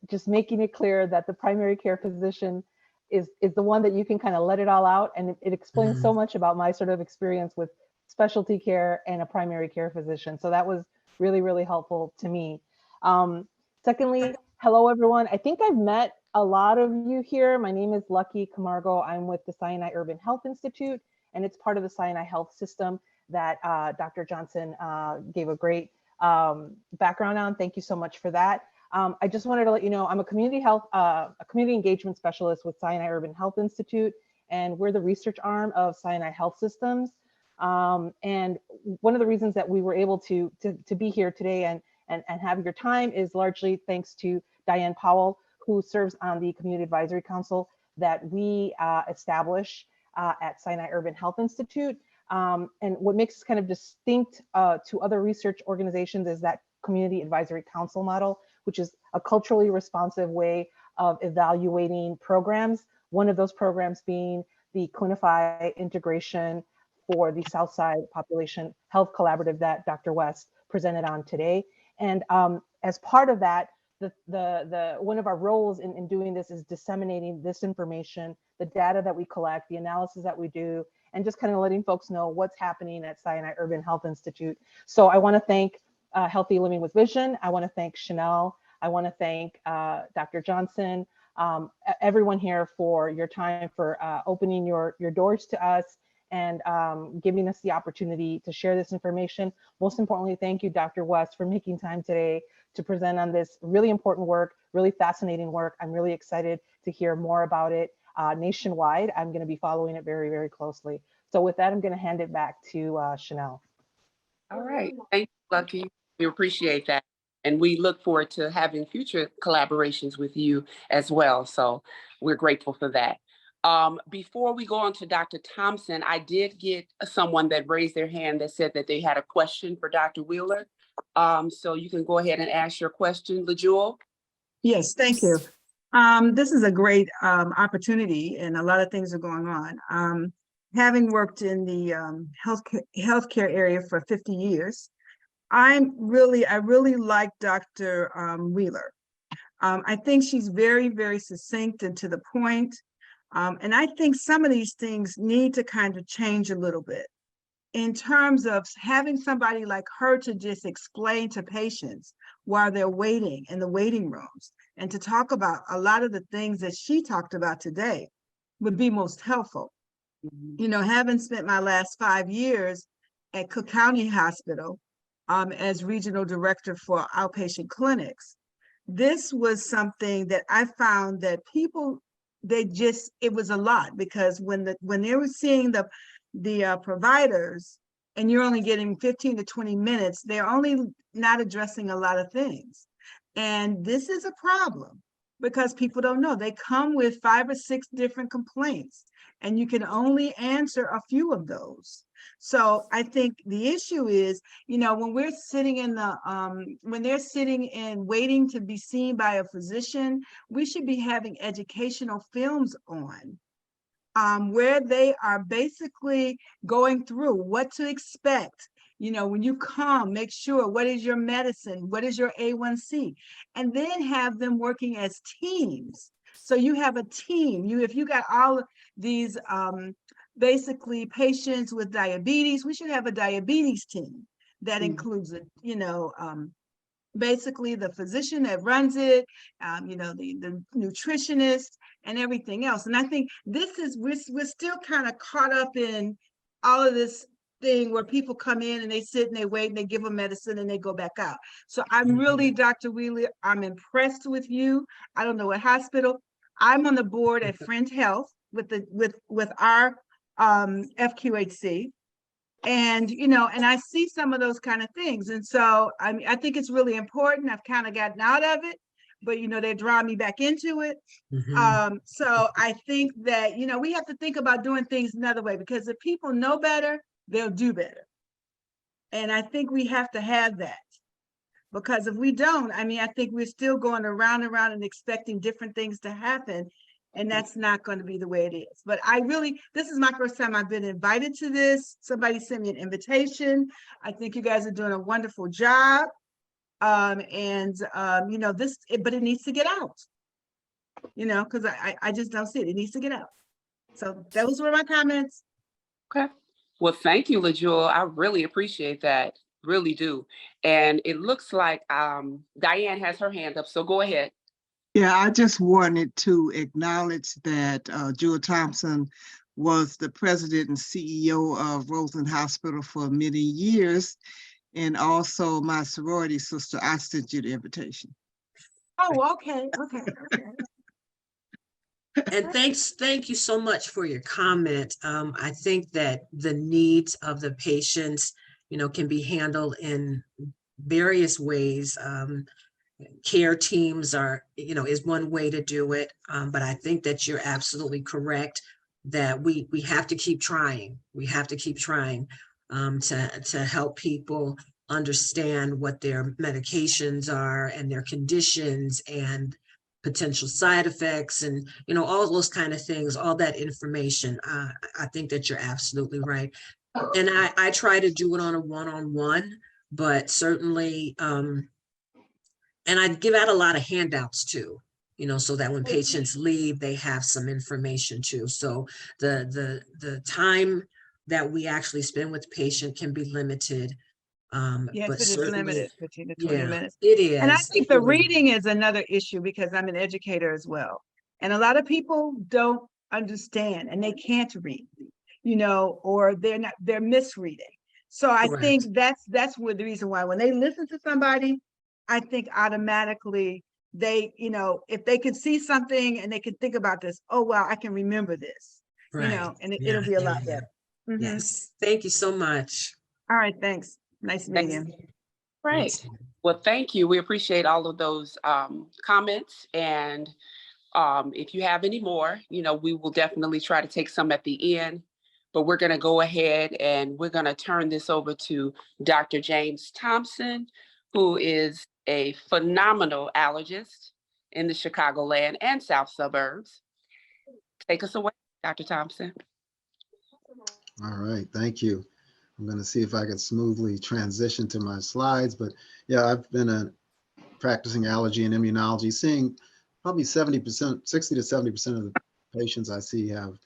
just making it clear that the primary care physician is the one that you can kind of let it all out. And it explains so much about my sort of experience with specialty care and a primary care physician. So that was really, really helpful to me. Secondly, hello, everyone. I think I've met a lot of you here. My name is Lucky Camargo. I'm with the Sinai Urban Health Institute, and it's part of the Sinai Health System that Dr. Johnson gave a great background on. Thank you so much for that. I just wanted to let you know I'm a community engagement specialist with Sinai Urban Health Institute, and we're the research arm of Sinai Health Systems. And one of the reasons that we were able to be here today and have your time is largely thanks to Diane Powell, who serves on the Community Advisory Council that we establish at Sinai Urban Health Institute. And what makes us kind of distinct to other research organizations is that Community Advisory Council model, which is a culturally responsive way of evaluating programs. One of those programs being the Clinify integration for the Southside Population Health Collaborative that Dr. West presented on today. And as part of that, one of our roles in doing this is disseminating this information, the data that we collect, the analysis that we do, and just kind of letting folks know what's happening at Sinai Urban Health Institute. So I want to thank Healthy Living with Vision. I want to thank Chanel. I want to thank Dr. Johnson, everyone here for your time, for opening your doors to us and giving us the opportunity to share this information. Most importantly, thank you, Dr. West, for making time today to present on this really important work, really fascinating work. I'm really excited to hear more about it nationwide. I'm going to be following it very, very closely. So with that, I'm going to hand it back to Chanel. All right. Thank you, Lucky. We appreciate that. And we look forward to having future collaborations with you as well. So we're grateful for that. Before we go on to Dr. Thompson, I did get someone that raised their hand that said that they had a question for Dr. Wheeler. So you can go ahead and ask your question, LaJewel. Yes, thank you. This is a great opportunity, and a lot of things are going on. Having worked in the healthcare area for 50 years, I really like Dr. Wheeler. I think she's very, very succinct and to the point. And I think some of these things need to kind of change a little bit in terms of having somebody like her to just explain to patients while they're waiting in the waiting rooms, and to talk about a lot of the things that she talked about today would be most helpful. You know, having spent my last 5 years at Cook County Hospital as regional director for outpatient clinics, this was something that I found that people, it was a lot, because when they were seeing the providers and you're only getting 15 to 20 minutes, they're only not addressing a lot of things. And this is a problem because people don't know. They come with 5 or 6 different complaints, and you can only answer a few of those. So I think the issue is, you know, when we're sitting in when they're sitting and waiting to be seen by a physician, we should be having educational films on where they are basically going through what to expect. You know, when you come, make sure, what is your medicine? What is your A1C? And then have them working as teams. So you have a team. If you got all of these basically patients with diabetes, we should have a diabetes team that includes basically the physician that runs it, the nutritionist and everything else. And I think this is, we're still kind of caught up in all of this thing where people come in and they sit and they wait and they give them medicine and they go back out. So I'm really, Dr. Wheeler, I'm impressed with you. I don't know what hospital. I'm on the board at Friend Health with our FQHC. And, you know, and I see some of those kind of things. And so I mean, I think it's really important. I've kind of gotten out of it, but you know, they draw me back into it. So I think that, you know, we have to think about doing things another way, because if people know better, they'll do better. And I think we have to have that, because if we don't, I mean, I think we're still going around and around and expecting different things to happen. And that's not going to be the way it is. But I really, this is my first time I've been invited to this. Somebody sent me an invitation. I think you guys are doing a wonderful job. You know, but it needs to get out, you know, because I just don't see it. It needs to get out. So those were my comments. Okay. Well, thank you, LaJewel. I really appreciate that. Really do. And it looks like Diane has her hand up. So go ahead. Yeah, I just wanted to acknowledge that Jewel Thompson was the president and CEO of Roseland Hospital for many years. And also my sorority sister, I sent you the invitation. Oh, okay. And thank you so much for your comment. I think that the needs of the patients, you know, can be handled in various ways. Care teams are, you know, is one way to do it. But I think that you're absolutely correct that we have to keep trying. We have to keep trying to help people understand what their medications are and their conditions and potential side effects and, you know, all those kind of things, all that information. I think that you're absolutely right. And I try to do it on a one-on-one, but certainly, and I give out a lot of handouts too, you know, so that when patients leave, they have some information too. So the time that we actually spend with the patient can be limited. Yes, But it is certainly, limited, 15 to 20 yeah, minutes. it is. And I think the reading is another issue, because I'm an educator as well. And a lot of people don't understand and they can't read, you know, or they're misreading. So I Correct. think that's where the reason why when they listen to somebody, I think automatically they, you know, if they could see something and they could think about this, oh, wow, I can remember this, you Right. know, and Yeah, it'll be a yeah, lot yeah. better. Mhm. Yes. Thank you so much. All right, thanks. Nice meeting you. Right. Thanks. Well, thank you. We appreciate all of those comments. And if you have any more, you know, we will definitely try to take some at the end. But we're going to go ahead and we're going to turn this over to Dr. James Thompson, who is a phenomenal allergist in the Chicagoland and South suburbs. Take us away, Dr. Thompson. All right, thank you. I'm going to see if I can smoothly transition to my slides, but yeah, I've been a practicing allergy and immunology, seeing probably 70%, 60 to 70% of the patients I see have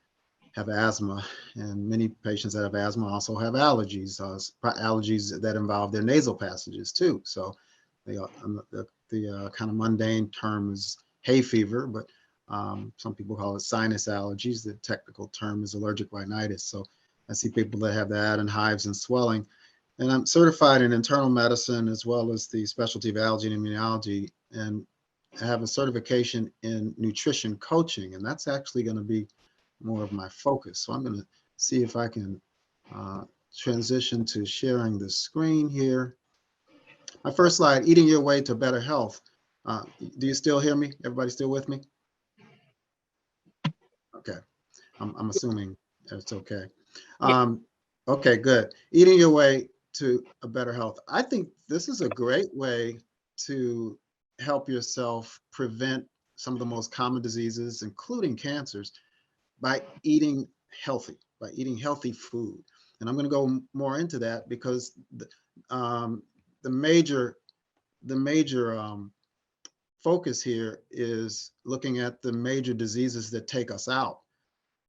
asthma, and many patients that have asthma also have allergies, allergies that involve their nasal passages too. So the kind of mundane term is hay fever, but some people call it sinus allergies. The technical term is allergic rhinitis. So I see people that have that and hives and swelling. And I'm certified in internal medicine as well as the specialty of allergy and immunology, and I have a certification in nutrition coaching, and that's actually going to be more of my focus. So I'm going to see if I can transition to sharing the screen here. My first slide, eating your way to better health. Do you still hear me? Everybody still with me? Okay, I'm assuming it's okay. Okay, good. Eating your way to a better health. I think this is a great way to help yourself prevent some of the most common diseases, including cancers, by eating healthy food. And I'm going to go more into that because the major focus here is looking at the major diseases that take us out.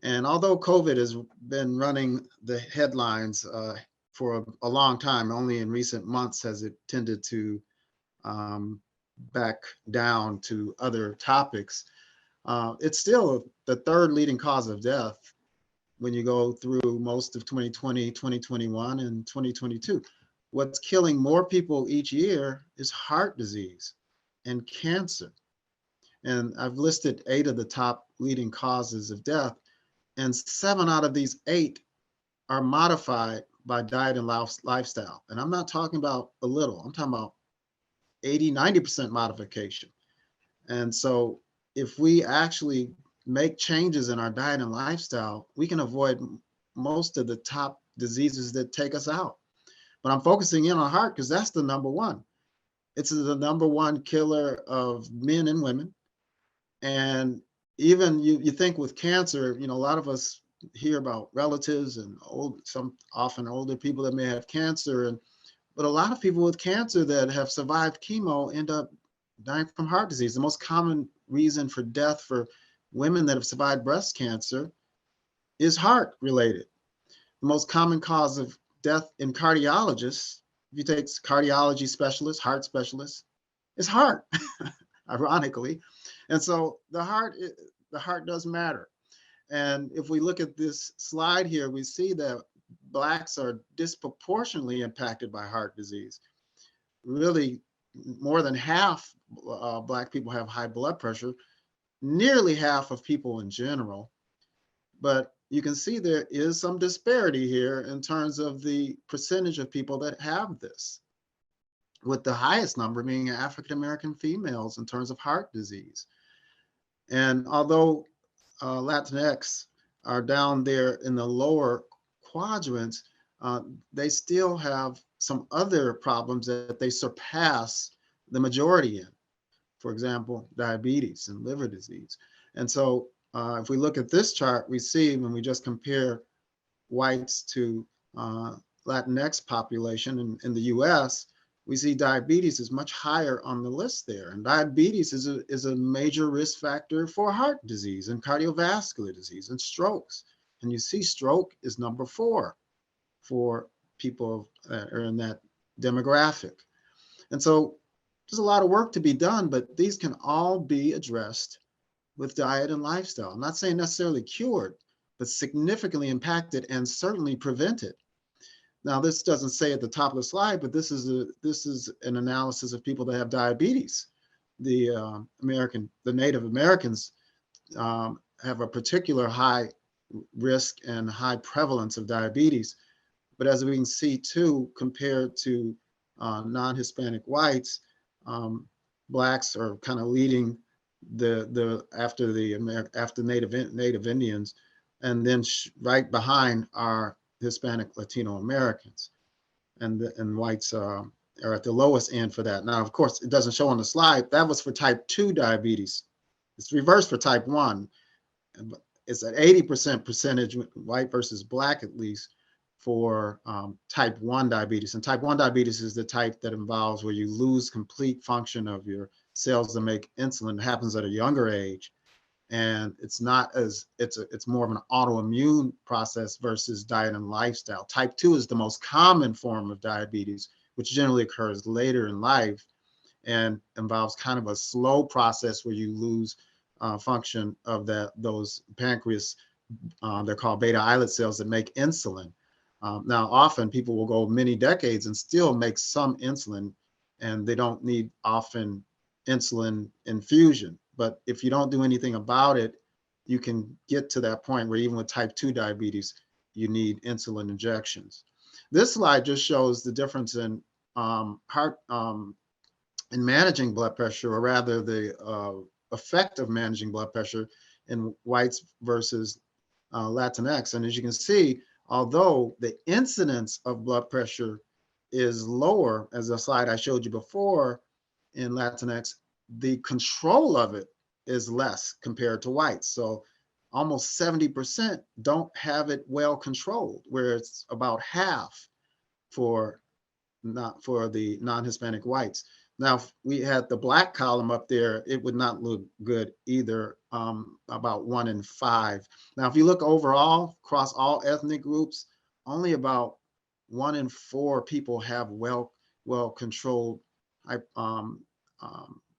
And although COVID has been running the headlines for a long time, only in recent months has it tended to back down to other topics. It's still the third leading cause of death when you go through most of 2020, 2021, and 2022. What's killing more people each year is heart disease and cancer. And I've listed 8 of the top leading causes of death, and 7 out of these 8 are modified by diet and lifestyle. And I'm not talking about a little, I'm talking about 80, 90% modification. And so if we actually make changes in our diet and lifestyle, we can avoid most of the top diseases that take us out. But I'm focusing in on heart because that's the number one. It's the number one killer of men and women. And even you think with cancer, a lot of us hear about relatives and often older people that may have cancer, but a lot of people with cancer that have survived chemo end up dying from heart disease. The most common reason for death for women that have survived breast cancer is heart related. The most common cause of death in cardiologists, if you take cardiology specialists, heart specialists, is heart, ironically. And so the heart does matter. And if we look at this slide here, we see that Blacks are disproportionately impacted by heart disease. Really, more than half Black people have high blood pressure, nearly half of people in general. But you can see there is some disparity here in terms of the percentage of people that have this, with the highest number being African-American females in terms of heart disease. And although Latinx are down there in the lower quadrants, they still have some other problems that they surpass the majority in. For example, diabetes and liver disease. And so if we look at this chart, we see when we just compare whites to Latinx population in the US, we see diabetes is much higher on the list there. And diabetes is a major risk factor for heart disease and cardiovascular disease and strokes. And you see stroke is number 4 for people that are in that demographic. And so there's a lot of work to be done, but these can all be addressed with diet and lifestyle. I'm not saying necessarily cured, but significantly impacted and certainly prevented. Now, this doesn't say at the top of the slide, but this is an analysis of people that have diabetes. The Native Americans have a particular high risk and high prevalence of diabetes. But as we can see too, compared to non-Hispanic whites, Blacks are kind of leading after Native Indians, and then right behind are Hispanic Latino Americans, and whites are at the lowest end for that. Now, of course, it doesn't show on the slide. That was for type 2 diabetes. It's reversed for type 1. It's an 80% percentage, white versus Black at least, for type 1 diabetes. And type 1 diabetes is the type that involves where you lose complete function of your cells that make insulin. It happens at a younger age. And it's more of an autoimmune process versus diet and lifestyle. Type 2 is the most common form of diabetes, which generally occurs later in life and involves kind of a slow process where you lose function of those pancreas. They're called beta islet cells that make insulin. Now, often people will go many decades and still make some insulin, and they don't need often insulin infusion. But if you don't do anything about it, you can get to that point where even with type 2 diabetes, you need insulin injections. This slide just shows the difference in in managing blood pressure, or rather the effect of managing blood pressure in whites versus Latinx. And as you can see, although the incidence of blood pressure is lower, as the slide I showed you before in Latinx, the control of it is less compared to whites. So almost 70% don't have it well controlled, where it's about half for the non-Hispanic whites. Now, if we had the Black column up there, it would not look good either, about 1 in 5. Now, if you look overall across all ethnic groups, only about 1 in 4 people have well controlled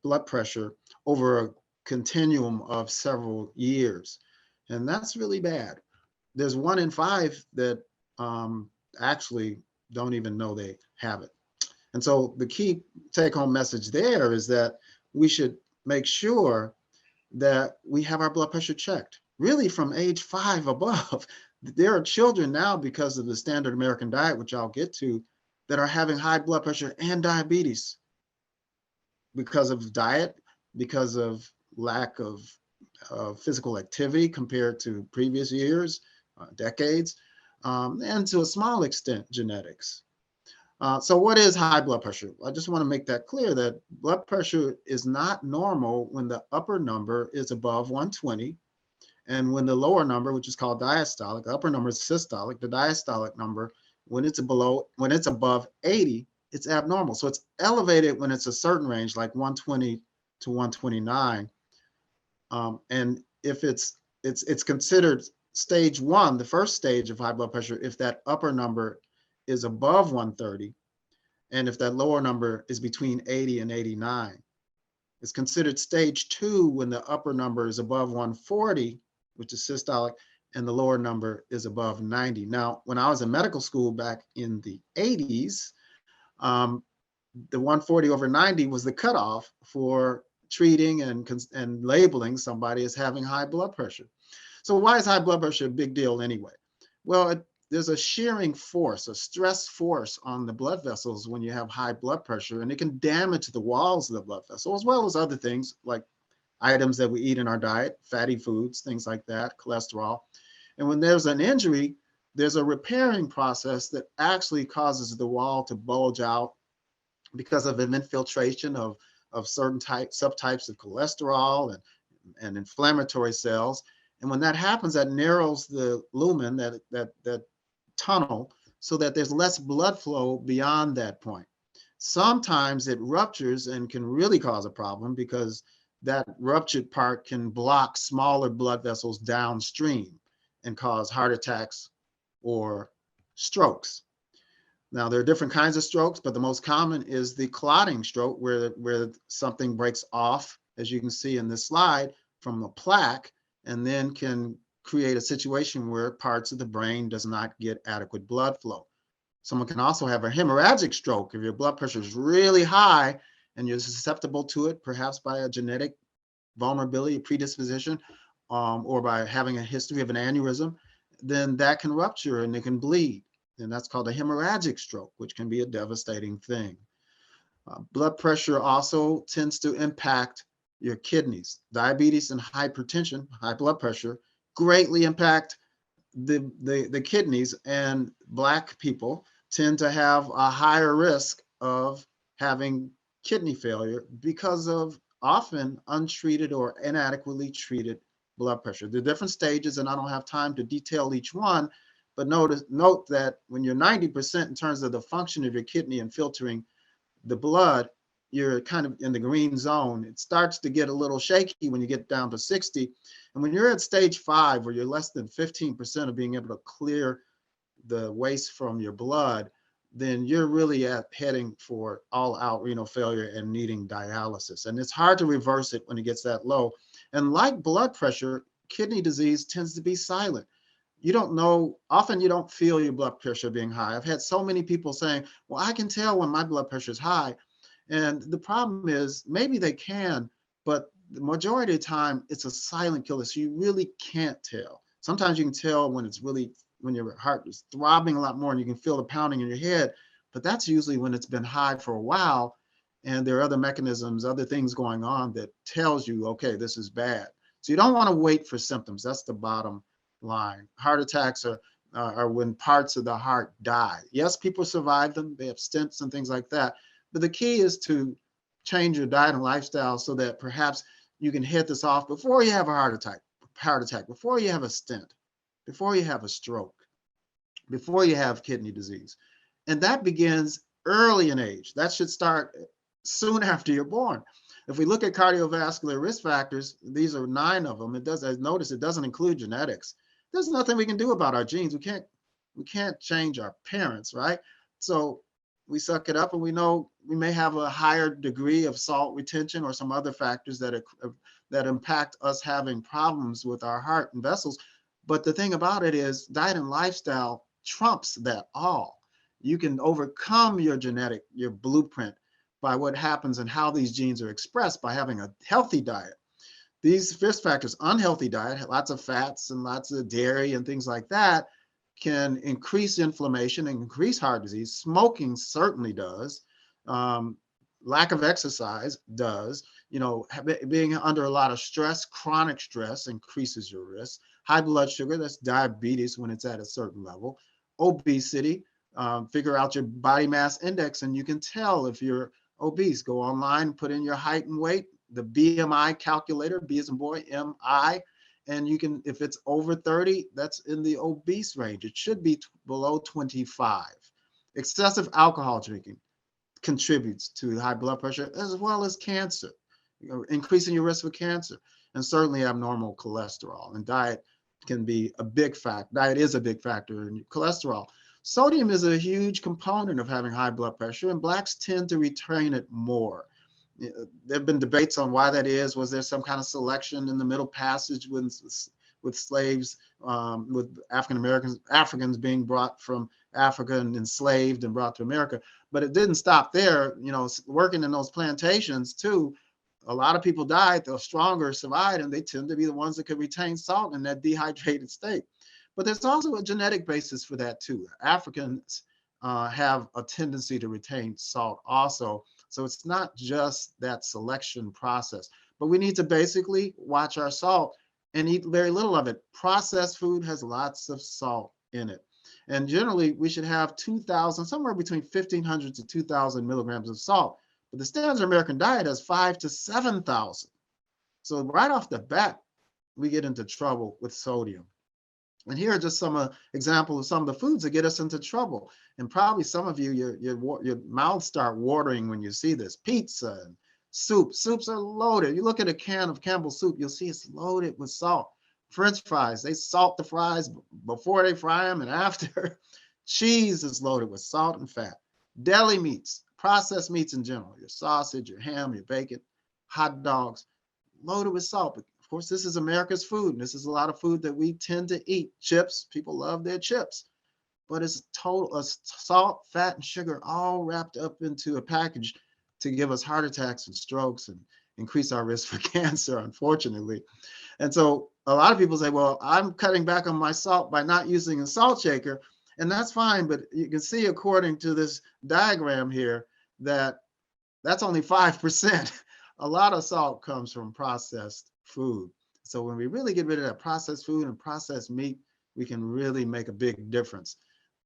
blood pressure over a continuum of several years. And that's really bad. there's 1 in 5 that actually don't even know they have it. And so the key take-home message there is that we should make sure that we have our blood pressure checked, really from age 5 above. There are children now, because of the standard American diet, which I'll get to, that are having high blood pressure and diabetes because of diet, because of lack of physical activity compared to previous years, decades, and to a small extent, genetics. So what is high blood pressure? I just want to make that clear, that blood pressure is not normal when the upper number is above 120. And when the lower number, which is called diastolic, the upper number is systolic, the diastolic number, when it's above 80, it's abnormal. So it's elevated when it's a certain range, like 120 to 129. And if it's considered stage 1, the first stage of high blood pressure, if that upper number is above 130, and if that lower number is between 80 and 89. It's considered stage 2 when the upper number is above 140, which is systolic, and the lower number is above 90. Now, when I was in medical school back in the 80s, the 140/90 was the cutoff for treating and labeling somebody as having high blood pressure. So why is high blood pressure a big deal anyway? Well, there's a shearing force, a stress force on the blood vessels when you have high blood pressure, and it can damage the walls of the blood vessel, as well as other things like items that we eat in our diet, fatty foods, things like that, cholesterol. And when there's an injury, there's a repairing process that actually causes the wall to bulge out because of an infiltration of certain subtypes of cholesterol and inflammatory cells. And when that happens, that narrows the lumen, that tunnel, so that there's less blood flow beyond that point. Sometimes it ruptures and can really cause a problem, because that ruptured part can block smaller blood vessels downstream and cause heart attacks or strokes. Now, there are different kinds of strokes, but the most common is the clotting stroke, where something breaks off, as you can see in this slide, from a plaque, and then can create a situation where parts of the brain does not get adequate blood flow. Someone can also have a hemorrhagic stroke if your blood pressure is really high and you're susceptible to it, perhaps by a genetic vulnerability, predisposition, or by having a history of an aneurysm. Then that can rupture and it can bleed. And that's called a hemorrhagic stroke, which can be a devastating thing. Blood pressure also tends to impact your kidneys. Diabetes and hypertension, high blood pressure, greatly impact the kidneys, and Black people tend to have a higher risk of having kidney failure because of often untreated or inadequately treated blood pressure. There are different stages, and I don't have time to detail each one, but note that when you're 90% in terms of the function of your kidney and filtering the blood, you're kind of in the green zone. It starts to get a little shaky when you get down to 60. And when you're at stage 5, where you're less than 15% of being able to clear the waste from your blood, then you're really heading for all-out renal failure and needing dialysis. And it's hard to reverse it when it gets that low. And like blood pressure, kidney disease tends to be silent. You don't know, often you don't feel your blood pressure being high. I've had so many people saying, well, I can tell when my blood pressure is high. And the problem is, maybe they can, but the majority of the time it's a silent killer. So you really can't tell. Sometimes you can tell when when your heart is throbbing a lot more and you can feel the pounding in your head, but that's usually when it's been high for a while. And there are other mechanisms, other things going on that tells you, okay, this is bad. So you don't want to wait for symptoms. That's the bottom line. Heart attacks are when parts of the heart die. Yes, people survive them. They have stents and things like that. But the key is to change your diet and lifestyle so that perhaps you can hit this off before you have a heart attack, before you have a stent, before you have a stroke, before you have kidney disease. And that begins early in age. That should start soon after you're born. If we look at cardiovascular risk factors, these are 9 of them. Notice it doesn't include genetics. There's nothing we can do about our genes. We can't change our parents, right? So we suck it up, and we know we may have a higher degree of salt retention or some other factors that impact us having problems with our heart and vessels. But the thing about it is diet and lifestyle trumps that all. You can overcome your blueprint by what happens and how these genes are expressed by having a healthy diet. These risk factors, unhealthy diet, lots of fats and lots of dairy and things like that, can increase inflammation and increase heart disease. Smoking certainly does. Lack of exercise does. Being under a lot of stress, chronic stress, increases your risk. High blood sugar, that's diabetes when it's at a certain level. Obesity, figure out your body mass index and you can tell if you're obese. Go online, put in your height and weight, the BMI calculator, B as in boy, MI, and you can, if it's over 30, that's in the obese range. It should be below 25. Excessive alcohol drinking contributes to high blood pressure as well as cancer, increasing your risk for cancer, and certainly abnormal cholesterol. And diet can be a big factor. Diet is a big factor in cholesterol. Sodium is a huge component of having high blood pressure, and Blacks tend to retain it more. There have been debates on why that is. Was there some kind of selection in the Middle Passage with slaves, with Africans being brought from Africa and enslaved and brought to America? But it didn't stop there. Working in those plantations too, a lot of people died. The stronger survived, and they tend to be the ones that could retain salt in that dehydrated state. But there's also a genetic basis for that too. Africans have a tendency to retain salt also. So it's not just that selection process, but we need to basically watch our salt and eat very little of it. Processed food has lots of salt in it. And generally we should have 2,000, somewhere between 1,500 to 2,000 milligrams of salt. But the standard American diet has 5,000 to 7,000. So right off the bat, we get into trouble with sodium. And here are just some examples of some of the foods that get us into trouble. And probably some of you, your mouths start watering when you see this. Pizza and soup. Soups are loaded. You look at a can of Campbell's soup, you'll see it's loaded with salt. French fries, they salt the fries before they fry them and after. Cheese is loaded with salt and fat. Deli meats, processed meats in general, your sausage, your ham, your bacon, hot dogs, loaded with salt. But of course, this is America's food, and this is a lot of food that we tend to eat. Chips, people love their chips, but it's total salt, fat, and sugar all wrapped up into a package to give us heart attacks and strokes and increase our risk for cancer, unfortunately. And so a lot of people say, well, I'm cutting back on my salt by not using a salt shaker, and that's fine, but you can see according to this diagram here that that's only 5%. A lot of salt comes from processed food. So when we really get rid of that processed food and processed meat, we can really make a big difference.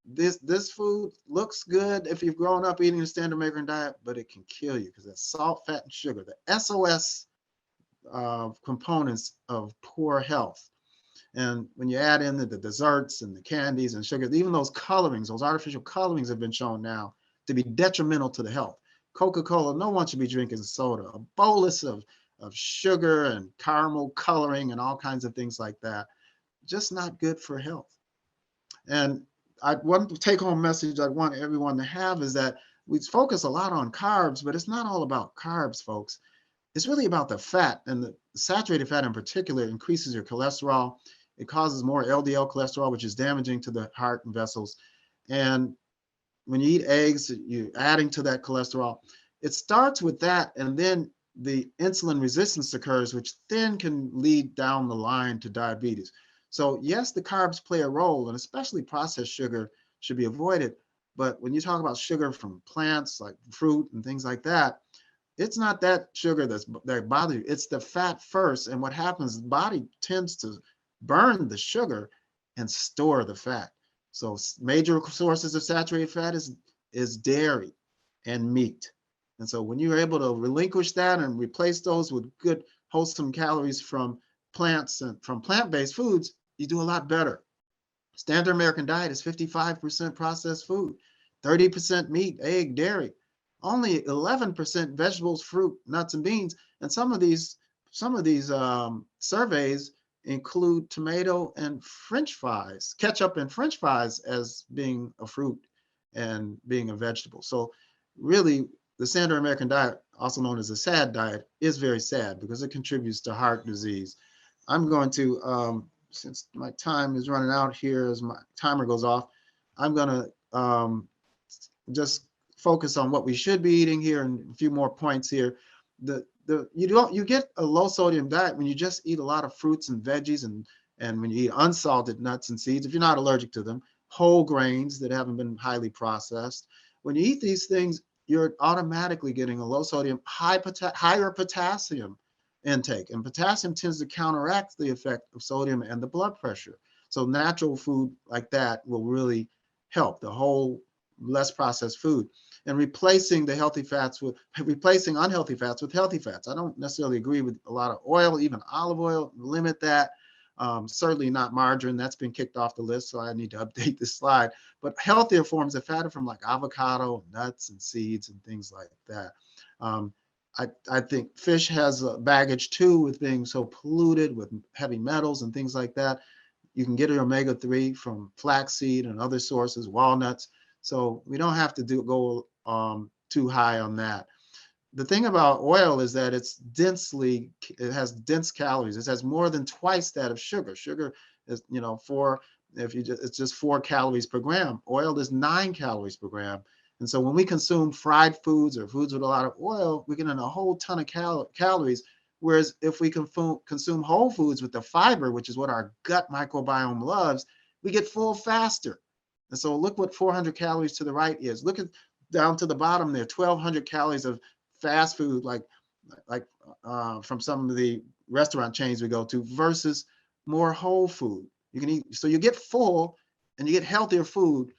This food looks good if you've grown up eating a standard American diet, but it can kill you because that's salt, fat, and sugar, the SOS components of poor health. And when you add in the desserts and the candies and sugar, even those colorings, those artificial colorings have been shown now to be detrimental to the health. Coca-Cola, no one should be drinking soda. A bolus of sugar and caramel coloring and all kinds of things like that, just not good for health. And one take-home message I want everyone to have is that we focus a lot on carbs, but it's not all about carbs, folks. It's really about the fat, and the saturated fat in particular increases your cholesterol. It causes more LDL cholesterol, which is damaging to the heart and vessels. And when you eat eggs, you're adding to that cholesterol. It starts with that, and then the insulin resistance occurs, which then can lead down the line to diabetes. So yes, the carbs play a role, and especially processed sugar should be avoided. But when you talk about sugar from plants like fruit and things like that, it's not that sugar that bothers you. It's the fat first. And what happens, the body tends to burn the sugar and store the fat. So major sources of saturated fat is dairy and meat. And so when you're able to relinquish that and replace those with good wholesome calories from plants and from plant-based foods, you do a lot better. Standard American diet is 55% processed food, 30% meat, egg, dairy, only 11% vegetables, fruit, nuts, and beans. And some of these surveys include tomato and French fries, ketchup and French fries as being a fruit and being a vegetable. So really, the standard American diet, also known as a SAD diet, is very sad because it contributes to heart disease. I'm going to since my time is running out here as my timer goes off, I'm gonna just focus on what we should be eating here and a few more points here. You get a low sodium diet when you just eat a lot of fruits and veggies and when you eat unsalted nuts and seeds, if you're not allergic to them, whole grains that haven't been highly processed. When you eat these things, you're automatically getting a low sodium, higher potassium intake. And potassium tends to counteract the effect of sodium and the blood pressure. So natural food like that will really help, the whole less processed food. And replacing unhealthy fats with healthy fats. I don't necessarily agree with a lot of oil, even olive oil, limit that. Certainly not margarine, that's been kicked off the list, so I need to update this slide. But healthier forms of fat are from like avocado, nuts, and seeds, and things like that. I think fish has a baggage too with being so polluted with heavy metals and things like that. You can get an omega-3 from flaxseed and other sources, walnuts. So we don't have to go too high on that. The thing about oil is that it has dense calories. It has more than twice that of sugar. Sugar is, it's just 4 calories per gram. Oil is 9 calories per gram. And so when we consume fried foods or foods with a lot of oil, we get in a whole ton of calories. Whereas if we consume whole foods with the fiber, which is what our gut microbiome loves, we get full faster. And so look what 400 calories to the right is. Look at down to the bottom there, 1,200 calories of fast food, like from some of the restaurant chains we go to, versus more whole food. You can eat, so you get full and you get healthier food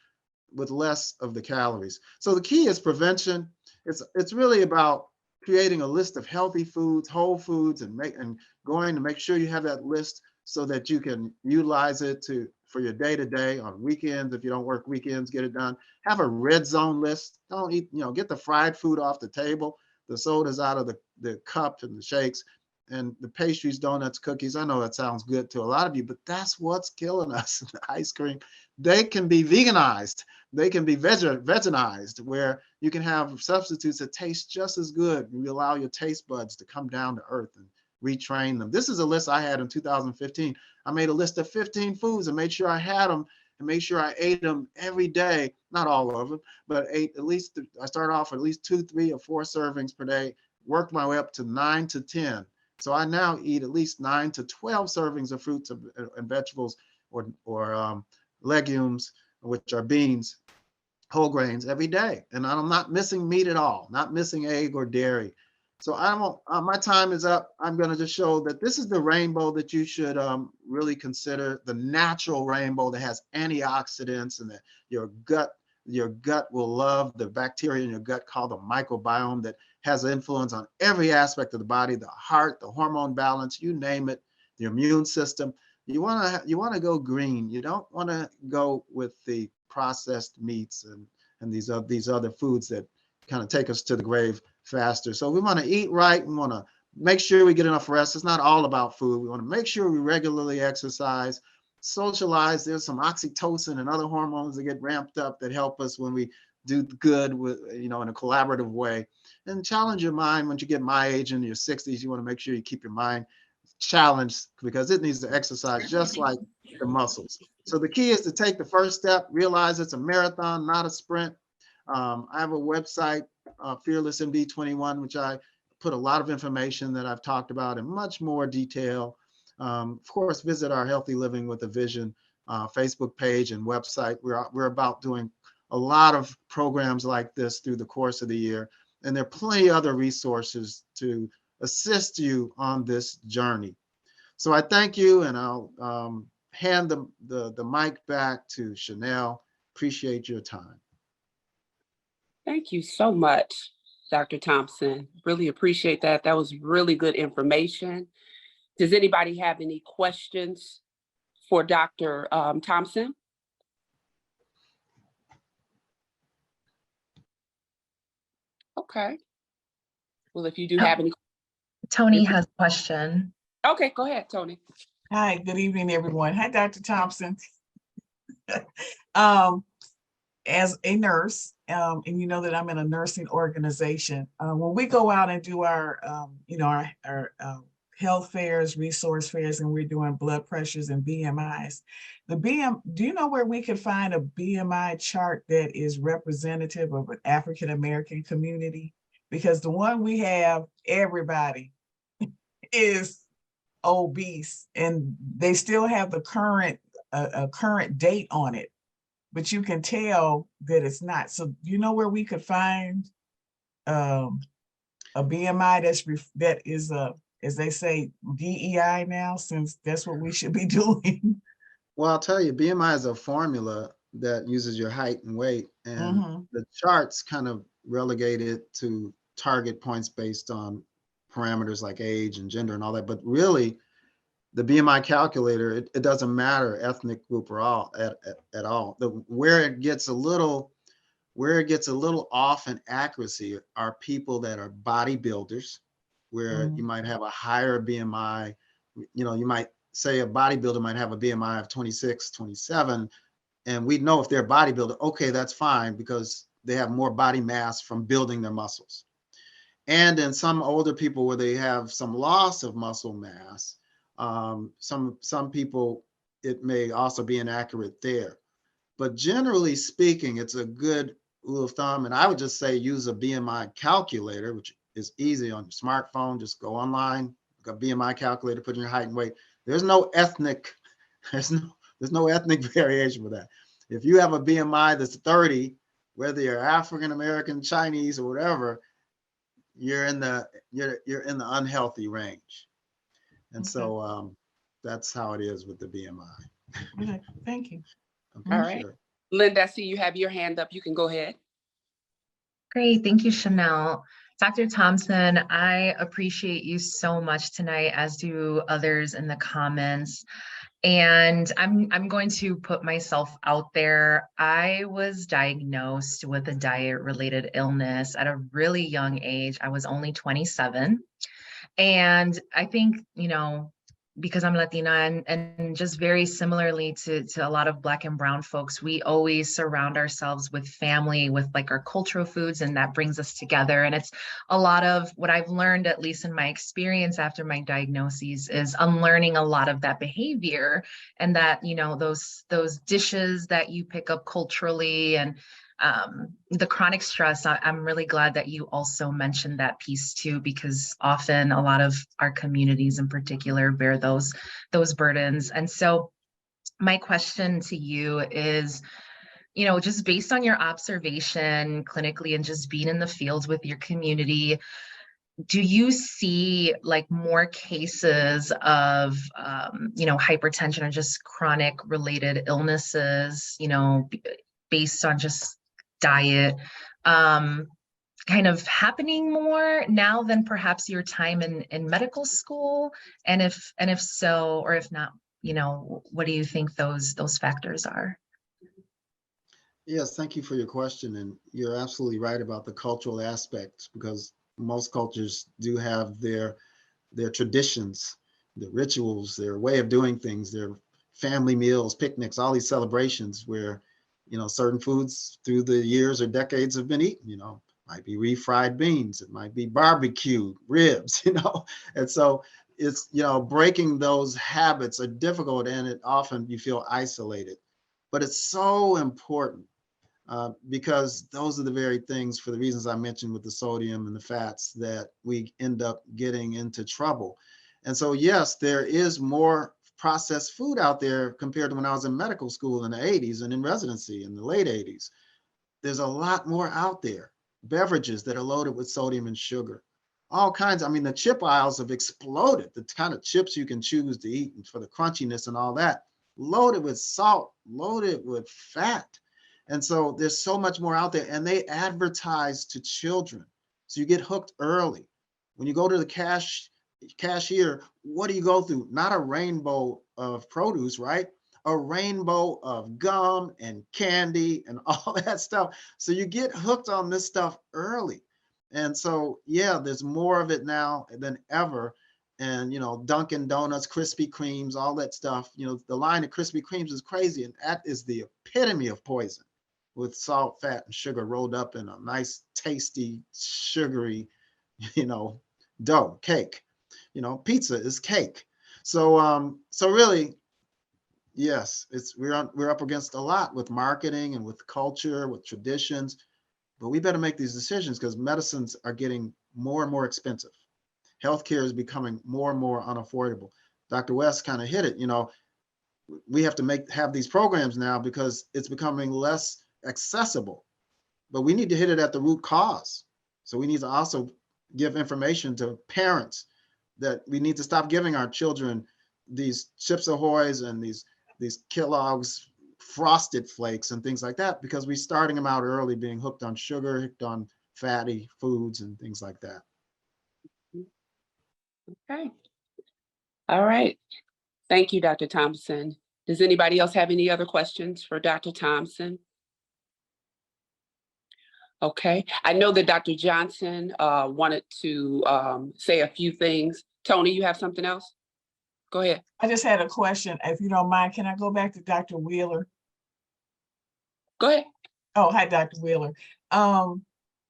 with less of the calories. So the key is prevention. It's really about creating a list of healthy foods, whole foods, and going to make sure you have that list so that you can utilize it for your day-to-day on weekends. If you don't work weekends, get it done. Have a red zone list. Don't eat, get the fried food off the table, the sodas out of the cup and the shakes, and the pastries, donuts, cookies. I know that sounds good to a lot of you, but that's what's killing us. The ice cream, they can be veganized. They can be veganized, where you can have substitutes that taste just as good. You allow your taste buds to come down to earth and retrain them. This is a list I had in 2015. I made a list of 15 foods and made sure I had them and made sure I ate them every day. Not all of them, but I started off with at least 2, 3, or 4 servings per day, worked my way up to 9 to 10. So I now eat at least 9 to 12 servings of fruits and vegetables or legumes, which are beans, whole grains, every day. And I'm not missing meat at all, not missing egg or dairy. So my time is up. I'm going to just show that this is the rainbow that you should really consider, the natural rainbow that has antioxidants, and that your gut will love, the bacteria in your gut called the microbiome, that has influence on every aspect of the body, the heart, the hormone balance, you name it, the immune system. You want to go green. You don't want to go with the processed meats and these other foods that kind of take us to the grave faster. So we want to eat right. We want to make sure we get enough rest. It's not all about food. We want to make sure we regularly exercise, socialize. There's some oxytocin and other hormones that get ramped up that help us when we do good with, in a collaborative way. And challenge your mind. Once you get my age, in your 60s, you want to make sure you keep your mind challenged, because it needs to exercise just like the muscles. So the key is to take the first step, realize it's a marathon, not a sprint. I have a website, Fearless MD 21, which I put a lot of information that I've talked about in much more detail. Of course, visit our Healthy Living with a Vision Facebook page and website. We're about doing a lot of programs like this through the course of the year. And there are plenty of other resources to assist you on this journey. So I thank you, and I'll hand the mic back to Chanel. Appreciate your time. Thank you so much, Dr. Thompson. Really appreciate that. That was really good information. Does anybody have any questions for Dr. Thompson? Okay. Well, if you do have any. Tony has a question. Okay, go ahead, Tony. Hi, good evening, everyone. Hi, Dr. Thompson. As a nurse, and you know that I'm in a nursing organization, when we go out and do our health fairs, resource fairs, and we're doing blood pressures and BMIs. Do you know where we could find a BMI chart that is representative of an African American community? Because the one we have, everybody is obese, and they still have the current a current date on it, but you can tell that it's not. So you know where we could find a BMI that is as they say, DEI now, since that's what we should be doing. Well, I'll tell you, BMI is a formula that uses your height and weight, and the charts kind of relegate it to target points based on parameters like age and gender and all that. But really, the BMI calculator, it doesn't matter ethnic group or all at all. Where it gets a little off in accuracy are people that are bodybuilders, where you might have a higher BMI. You might say a bodybuilder might have a BMI of 26, 27, and we know if they're a bodybuilder, okay, that's fine because they have more body mass from building their muscles. And in some older people where they have some loss of muscle mass, some people, it may also be inaccurate there. But generally speaking, it's a good rule of thumb. And I would just say use a BMI calculator, which is easy on your smartphone. Just go online, a BMI calculator, put in your height and weight. There's no ethnic variation with that. If you have a BMI that's 30, whether you're African American, Chinese, or whatever, you're in the unhealthy range. And so that's how it is with the BMI. Okay, thank you. Okay, All right. sure. Linda, I see you have your hand up. You can go ahead. Great, thank you, Chanel. Dr. Thompson, I appreciate you so much tonight, as do others in the comments. And I'm going to put myself out there. I was diagnosed with a diet-related illness at a really young age. I was only 27. And I think, because I'm Latina and just very similarly to a lot of Black and brown folks, we always surround ourselves with family, with like our cultural foods, and that brings us together. And it's a lot of what I've learned, at least in my experience after my diagnoses, is unlearning a lot of that behavior, and that, those dishes that you pick up culturally and the chronic stress. I'm really glad that you also mentioned that piece too, because often a lot of our communities in particular bear those burdens. And so my question to you is, just based on your observation clinically and just being in the field with your community, do you see like more cases of, hypertension or just chronic related illnesses, based on just diet, kind of happening more now than perhaps your time in medical school? And if so, or if not, what do you think those factors are? Yes, thank you for your question. And you're absolutely right about the cultural aspects, because most cultures do have their traditions, their rituals, their way of doing things, their family meals, picnics, all these celebrations where certain foods through the years or decades have been eaten, might be refried beans, it might be barbecue ribs, and so it's, breaking those habits are difficult, and it often you feel isolated, but it's so important because those are the very things, for the reasons I mentioned with the sodium and the fats, that we end up getting into trouble. And so, yes, there is more processed food out there compared to when I was in medical school in the 80s and in residency in the late 80s. There's a lot more out there. Beverages that are loaded with sodium and sugar, all kinds. I mean, the chip aisles have exploded. The kind of chips you can choose to eat and for the crunchiness and all that, loaded with salt, loaded with fat. And so there's so much more out there, and they advertise to children. So you get hooked early. When you go to the cashier, what do you go through? Not a rainbow of produce, right? A rainbow of gum and candy and all that stuff. So you get hooked on this stuff early. And so, yeah, there's more of it now than ever. And, Dunkin' Donuts, Krispy Kremes, all that stuff, the line of Krispy Kremes is crazy. And that is the epitome of poison, with salt, fat, and sugar rolled up in a nice, tasty, sugary, dough, cake. pizza is cake. So really, yes, we're up against a lot with marketing and with culture, with traditions, but we better make these decisions because medicines are getting more and more expensive. Healthcare is becoming more and more unaffordable. Dr. West kind of hit it, we have to have these programs now because it's becoming less accessible, but we need to hit it at the root cause. So we need to also give information to parents that we need to stop giving our children these Chips Ahoy's and these Kellogg's Frosted Flakes and things like that, because we're starting them out early being hooked on sugar, hooked on fatty foods and things like that. Okay. All right. Thank you, Dr. Thompson. Does anybody else have any other questions for Dr. Thompson? Okay. I know that Dr. Johnson wanted to say a few things. Tony, you have something else? Go ahead. I just had a question. If you don't mind, can I go back to Dr. Wheeler? Go ahead. Oh, hi, Dr. Wheeler.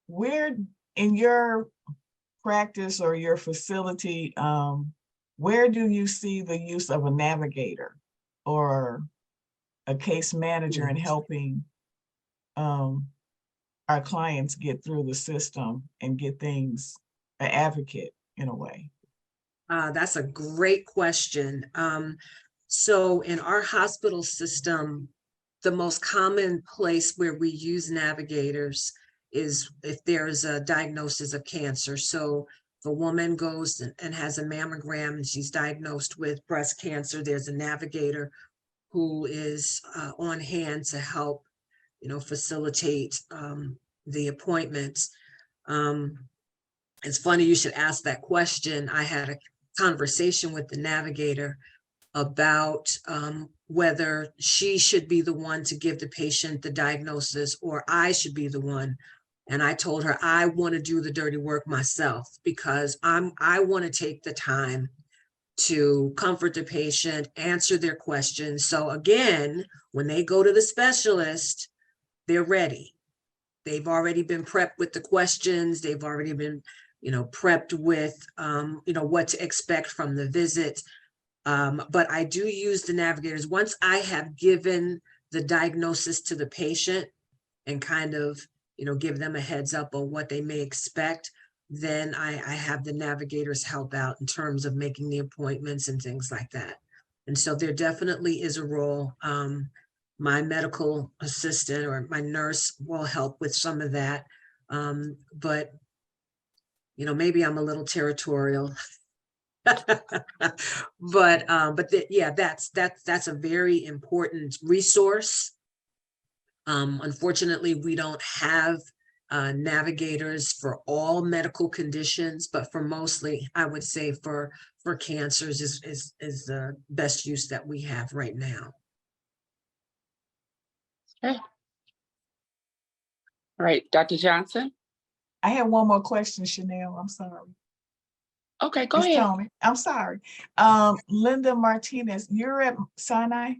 Where in your practice or your facility, where do you see the use of a navigator or a case manager in helping our clients get through the system and get things, an advocate in a way? That's a great question. So in our hospital system, the most common place where we use navigators is if there's a diagnosis of cancer. So if a woman goes and has a mammogram and she's diagnosed with breast cancer, there's a navigator who is on hand to help, facilitate the appointments. It's funny you should ask that question. I had a conversation with the navigator about whether she should be the one to give the patient the diagnosis or I should be the one. And I told her I want to do the dirty work myself because I want to take the time to comfort the patient, answer their questions. So again, when they go to the specialist, they're ready. They've already been prepped with the questions. They've already been, prepped with, what to expect from the visit. But I do use the navigators. Once I have given the diagnosis to the patient and kind of, give them a heads up on what they may expect, then I have the navigators help out in terms of making the appointments and things like that. And so there definitely is a role. My medical assistant or my nurse will help with some of that. But, maybe I'm a little territorial. but yeah, that's a very important resource. Unfortunately, we don't have navigators for all medical conditions, but for mostly, I would say for cancers is the best use that we have right now. Okay. All right, Dr. Johnson. I have one more question, Chanel. I'm sorry. Okay, go It's ahead. Tony. I'm sorry. Linda Martinez, you're at Sinai?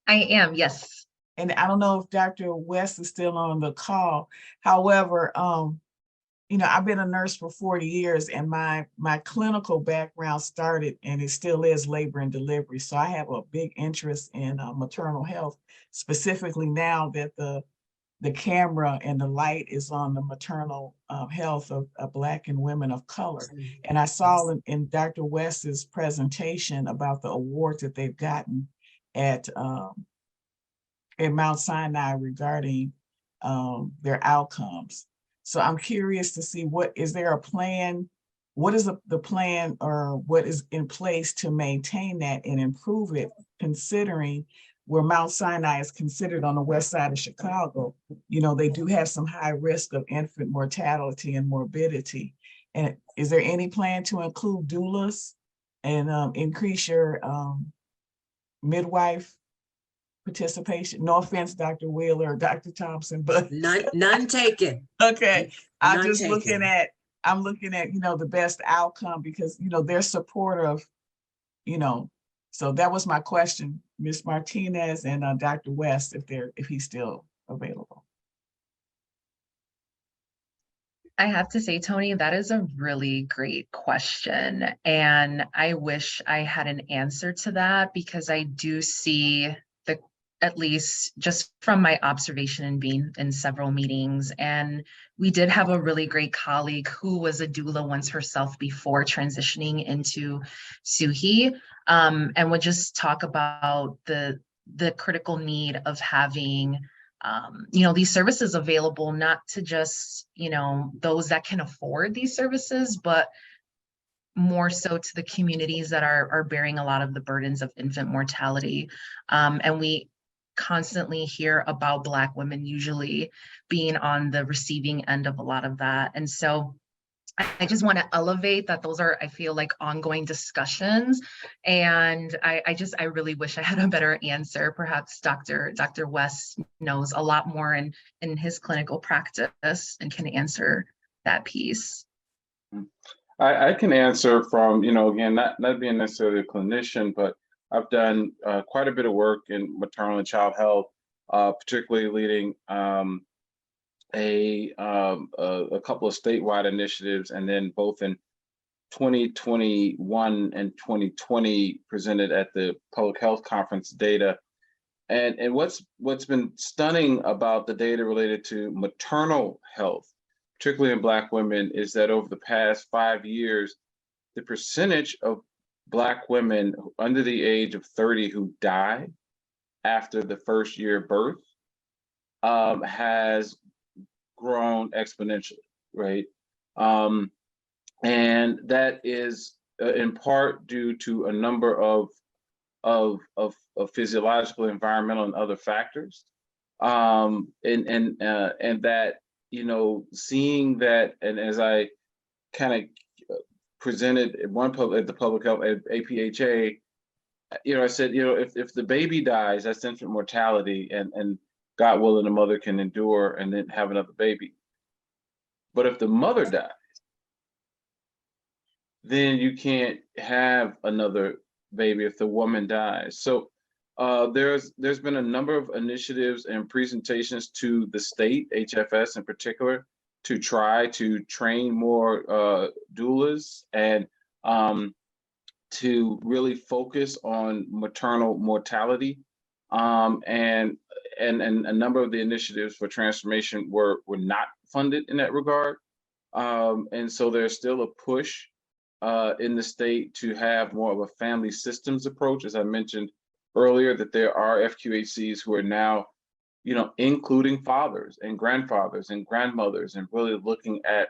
I am, yes. And I don't know if Dr. West is still on the call. However, I've been a nurse for 40 years and my clinical background started, and it still is, labor and delivery. So I have a big interest in maternal health, specifically now that the camera and the light is on the maternal health of Black and women of color. And I saw in Dr. West's presentation about the awards that they've gotten at Mount Sinai regarding their outcomes. So I'm curious to see, is there a plan? What is the plan or what is in place to maintain that and improve it, considering where Mount Sinai is considered on the west side of Chicago? They do have some high risk of infant mortality and morbidity. And is there any plan to include doulas and increase your midwife participation? No offense, Dr. Wheeler or Dr. Thompson, but None taken. okay. I'm None just taken. looking at the best outcome because they're supportive, so that was my question, Ms. Martinez and Dr. West, if he's still available. I have to say, Tony, that is a really great question. And I wish I had an answer to that because I do see the, at least just from my observation and being in several meetings. And we did have a really great colleague who was a doula once herself before transitioning into Suhi, and would just talk about the critical need of having these services available, not to just, those that can afford these services, but more so to the communities that are bearing a lot of the burdens of infant mortality. And we constantly hear about Black women usually being on the receiving end of a lot of that. And so I just want to elevate that those are, I feel like, ongoing discussions. And I really wish I had a better answer. Perhaps Dr. West knows a lot more in his clinical practice and can answer that piece. I can answer from, again, not being necessarily a clinician, but I've done quite a bit of work in maternal and child health, particularly leading a couple of statewide initiatives, and then both in 2021 and 2020 presented at the Public Health Conference data. And what's been stunning about the data related to maternal health, particularly in Black women, is that over the past 5 years, the percentage of Black women under the age of 30 who die after the first year of birth has grown exponentially, right? And that is in part due to a number of physiological, environmental, and other factors. And that, seeing that, and as I kind of presented at the public health at APHA, I said, if the baby dies, that's infant mortality, and God willing, the mother can endure and then have another baby. But if the mother dies, then you can't have another baby if the woman dies. So there's been a number of initiatives and presentations to the state, HFS in particular, to try to train more doulas and to really focus on maternal mortality. And a number of the initiatives for transformation were not funded in that regard. And so there's still a push in the state to have more of a family systems approach. As I mentioned earlier, that there are FQHCs who are now, including fathers and grandfathers and grandmothers, and really looking at,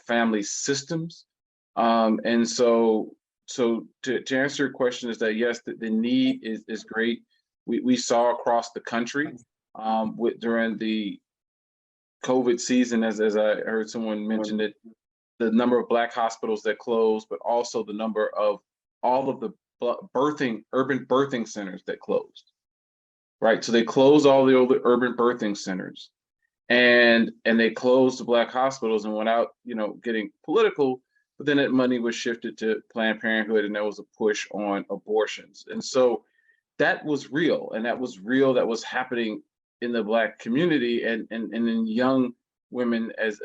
family systems. And so to answer your question is that, yes, the need is great. We saw across the country during the COVID season, as I heard someone mention it, the number of Black hospitals that closed, but also the number of all of the urban birthing centers that closed, right? So they closed all the older urban birthing centers, and they closed the Black hospitals and went out, getting political, but then that money was shifted to Planned Parenthood, and there was a push on abortions. And so that was real, that was happening in the Black community and in young women as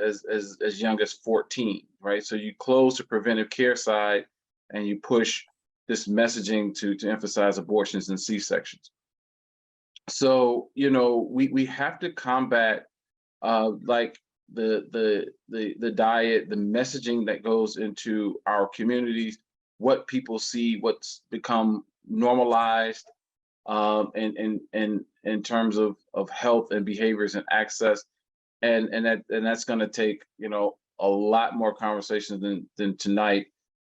young as 14, right? So you close the preventive care side and you push this messaging to emphasize abortions and C-sections. So, we have to combat like the diet, the messaging that goes into our communities, what people see, what's become normalized in terms of health and behaviors and access. And that's going to take a lot more conversations than tonight,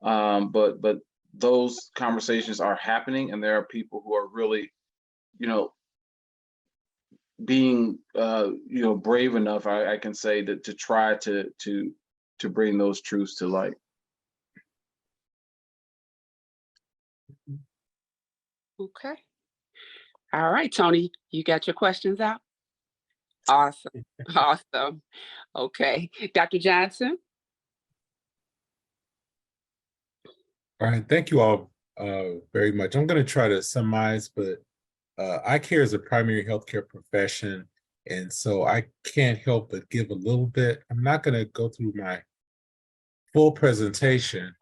but those conversations are happening, and there are people who are really being brave enough, I can say, that to try to bring those truths to light. Okay. All right, Tony, you got your questions out? Awesome. Awesome. Okay. Dr. Johnson? All right, thank you all very much. I'm going to try to summarize, but eye care is a primary healthcare profession, And so I can't help but give a little bit. I'm not going to go through my full presentation,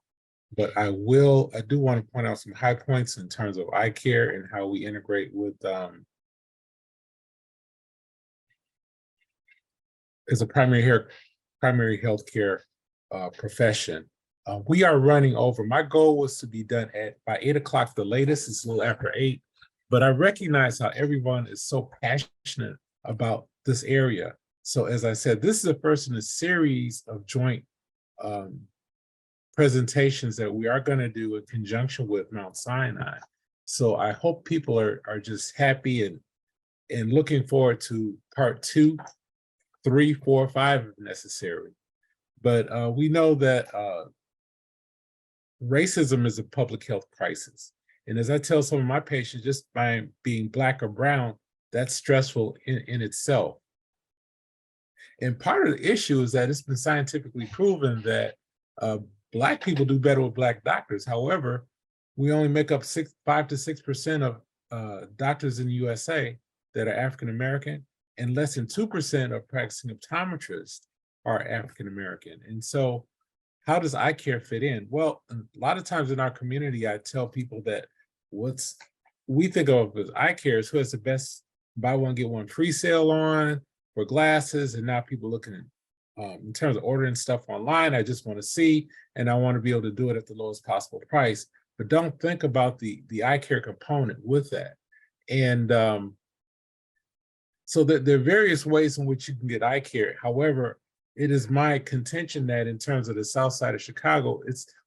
but I do want to point out some high points in terms of eye care and how we integrate with as a primary health care profession. We are running over. My goal was to be done by 8 o'clock the latest. It's a little after 8, but I recognize how everyone is so passionate about this area. So as I said, this is the first in a series of joint presentations that we are going to do in conjunction with Mount Sinai. So I hope people are just happy and looking forward to part 2, 3, 4, 5 if necessary. But we know that racism is a public health crisis. And as I tell some of my patients, just by being Black or brown, that's stressful in itself. And part of the issue is that it's been scientifically proven that Black people do better with Black doctors. However, we only make up 5 to 6% of doctors in the USA that are African American, and less than 2% of practicing optometrists are African American. And so how does eye care fit in? Well, a lot of times in our community, I tell people that we think of as eye care is who has the best buy one, get one free sale on for glasses. And now people looking at, in terms of ordering stuff online, I just want to see, and I want to be able to do it at the lowest possible price. But don't think about the eye care component with that. And so there are various ways in which you can get eye care. However, it is my contention that in terms of the South Side of Chicago,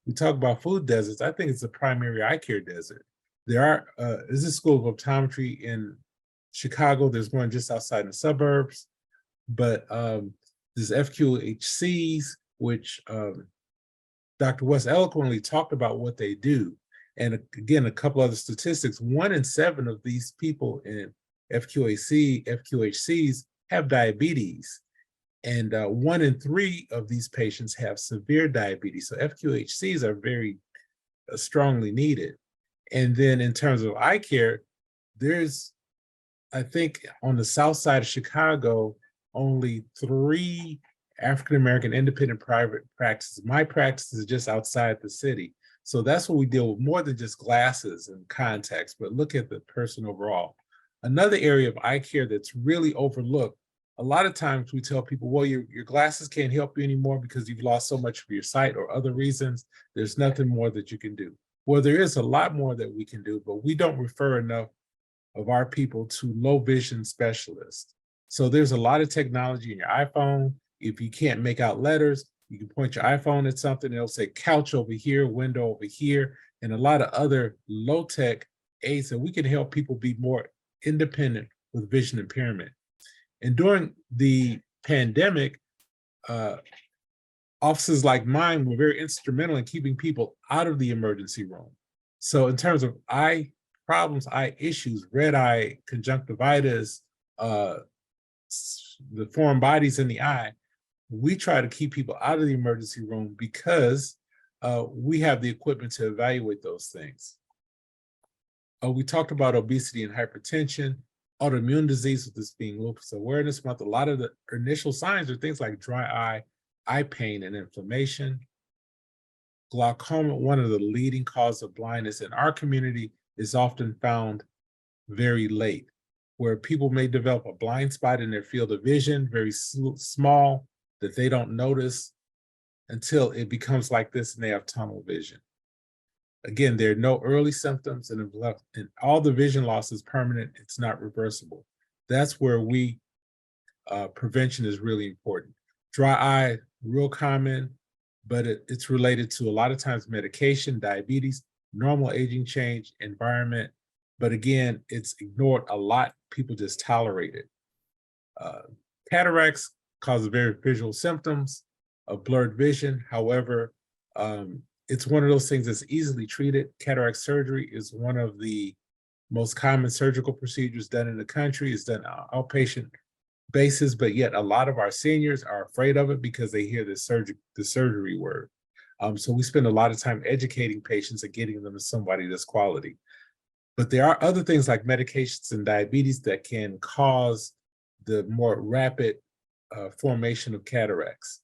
we talk about food deserts. I think it's a primary eye care desert. There's a school of optometry in Chicago. There's one just outside in the suburbs, but there's FQHCs, which Dr. West eloquently talked about what they do. And again, a couple other statistics, 1 in 7 of these people in FQHCs have diabetes. And 1 in 3 of these patients have severe diabetes. So FQHCs are very strongly needed. And then in terms of eye care, there's, I think on the South Side of Chicago, only 3 African-American independent private practices. My practice is just outside the city. So that's what we deal with, more than just glasses and contacts, but look at the person overall. Another area of eye care that's really overlooked, a lot of times we tell people, well, your glasses can't help you anymore because you've lost so much of your sight or other reasons. There's nothing more that you can do. Well, there is a lot more that we can do, but we don't refer enough of our people to low vision specialists. So there's a lot of technology in your iPhone. If you can't make out letters, you can point your iPhone at something, it'll say couch over here, window over here, and a lot of other low-tech aids that we can help people be more independent with vision impairment. And during the pandemic, offices like mine were very instrumental in keeping people out of the emergency room. So in terms of eye problems, eye issues, red eye, conjunctivitis, the foreign bodies in the eye, we try to keep people out of the emergency room because we have the equipment to evaluate those things. We talked about obesity and hypertension, autoimmune disease, with this being Lupus Awareness Month. A lot of the initial signs are things like dry eye pain and inflammation. Glaucoma, one of the leading causes of blindness in our community, is often found very late, where people may develop a blind spot in their field of vision, very small, that they don't notice until it becomes like this and they have tunnel vision. Again, there are no early symptoms, and all the vision loss is permanent. It's not reversible. That's where prevention is really important. Dry eye, real common, but it's related to a lot of times medication, diabetes, normal aging change, environment. But again, it's ignored a lot. People just tolerate it. Cataracts cause very visual symptoms of blurred vision. However, it's one of those things that's easily treated. Cataract surgery is one of the most common surgical procedures done in the country. It's done on an outpatient basis, but yet a lot of our seniors are afraid of it because they hear the surgery word. So we spend a lot of time educating patients and getting them to somebody that's quality. But there are other things like medications and diabetes that can cause the more rapid formation of cataracts.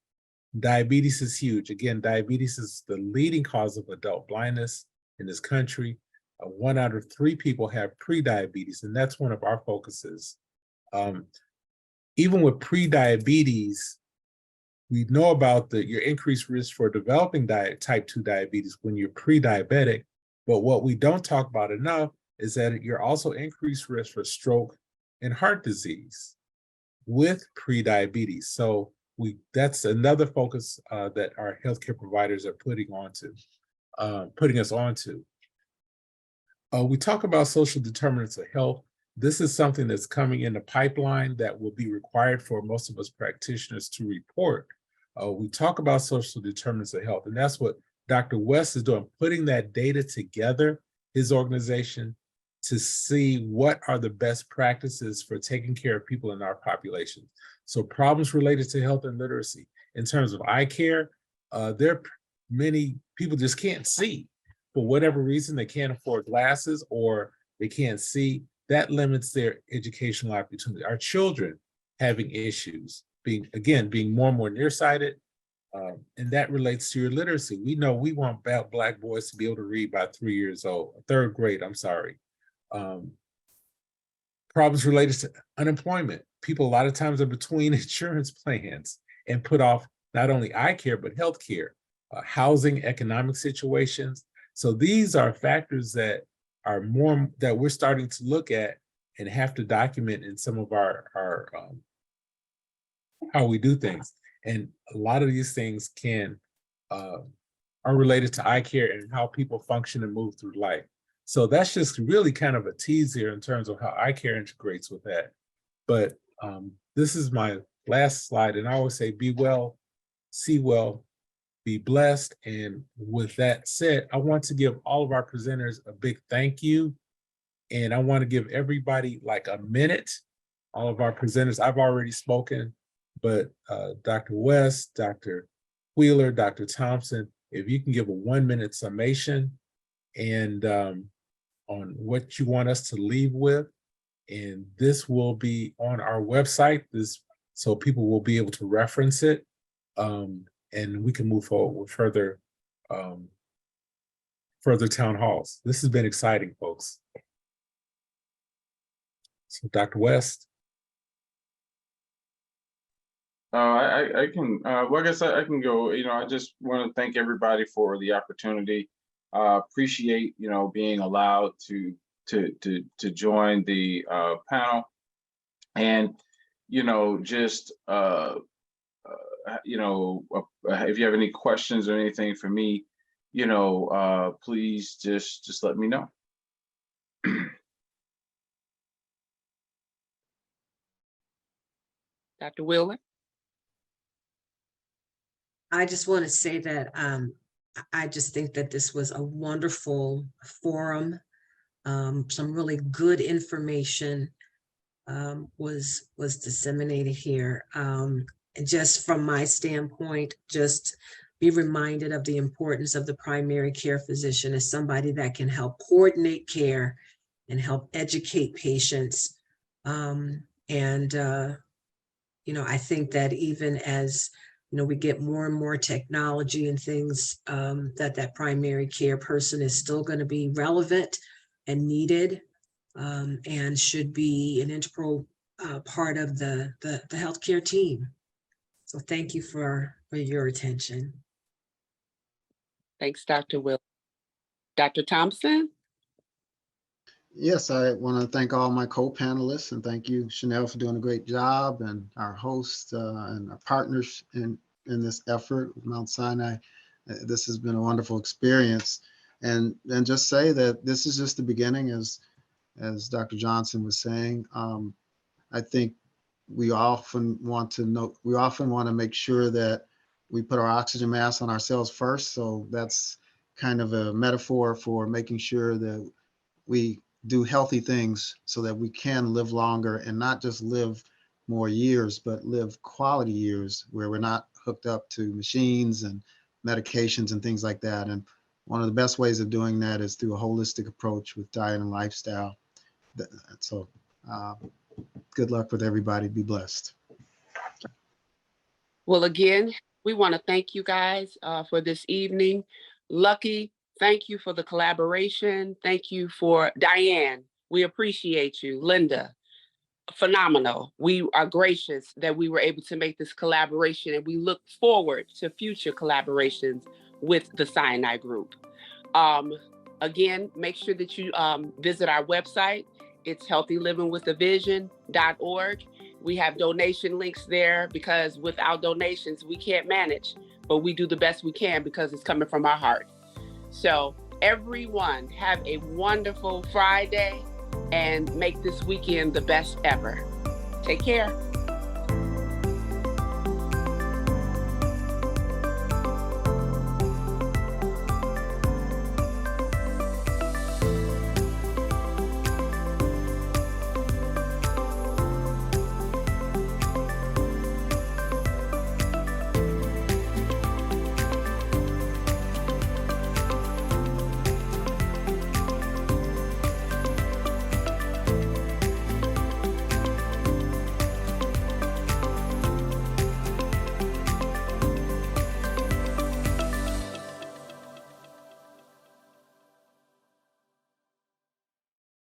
Diabetes is huge. Again, diabetes is the leading cause of adult blindness in this country. 1 out of 3 people have pre-diabetes, and that's one of our focuses. Even with pre-diabetes, we know about your increased risk for developing type 2 diabetes when you're pre-diabetic, but what we don't talk about enough is that you're also increased risk for stroke and heart disease with pre-diabetes. So that's another focus that our healthcare providers are putting us onto. We talk about social determinants of health. This is something that's coming in the pipeline that will be required for most of us practitioners to report. We talk about social determinants of health, and that's what Dr. West is doing, putting that data together, his organization, to see what are the best practices for taking care of people in our population. So problems related to health and literacy. In terms of eye care, there are many people just can't see. For whatever reason, they can't afford glasses or they can't see. That limits their educational opportunity. Our children having issues, being more and more nearsighted, and that relates to your literacy. We know we want Black boys to be able to read by 3 years old, 3rd grade, I'm sorry. Problems related to unemployment. People a lot of times are between insurance plans and put off not only eye care, but health care, housing, economic situations. So these are factors that are more that we're starting to look at and have to document in some of our how we do things. And a lot of these things are related to eye care and how people function and move through life. So that's just really kind of a tease here in terms of how eye care integrates with that. But this is my last slide, and I always say, be well, see well, be blessed. And with that said, I want to give all of our presenters a big thank you. And I want to give everybody like a minute. All of our presenters, I've already spoken, but Dr. West, Dr. Wheeler, Dr. Thompson, if you can give a 1-minute summation and on what you want us to leave with. And this will be on our website, so people will be able to reference it. And we can move forward with further town halls. This has been exciting, folks. So Dr. West. I can, well, I guess I can go. I just want to thank everybody for the opportunity. Appreciate, being allowed to join the panel, and just if you have any questions or anything for me, please just let me know. Dr. Wheeler? I just want to say that I just think that this was a wonderful forum. Some really good information was disseminated here. And just from my standpoint, just be reminded of the importance of the primary care physician as somebody that can help coordinate care and help educate patients. I think that even as we get more and more technology and things, that primary care person is still going to be relevant and needed, and should be an integral part of the healthcare team. So thank you for your attention. Thanks, Dr. Will. Dr. Thompson? Yes, I want to thank all my co-panelists and thank you, Chanel, for doing a great job, and our hosts and our partners in this effort with Mount Sinai. This has been a wonderful experience, and just say that this is just the beginning, as Dr. Johnson was saying. I think we often want to make sure that we put our oxygen mask on ourselves first. So that's kind of a metaphor for making sure that we do healthy things so that we can live longer, and not just live more years, but live quality years where we're not hooked up to machines and medications and things like that. And one of the best ways of doing that is through a holistic approach with diet and lifestyle. So Good luck with everybody. Be blessed. Well, again, we want to thank you guys for this evening. Lucky, thank you for the collaboration. Thank you for Diane. We appreciate you. Linda, phenomenal. We are gracious that we were able to make this collaboration, and we look forward to future collaborations with the Siani Group. Again, make sure that you visit our website. It's healthylivingwithavision.org. We have donation links there because without donations, we can't manage, but we do the best we can because it's coming from our heart. So everyone have a wonderful Friday and make this weekend the best ever. Take care.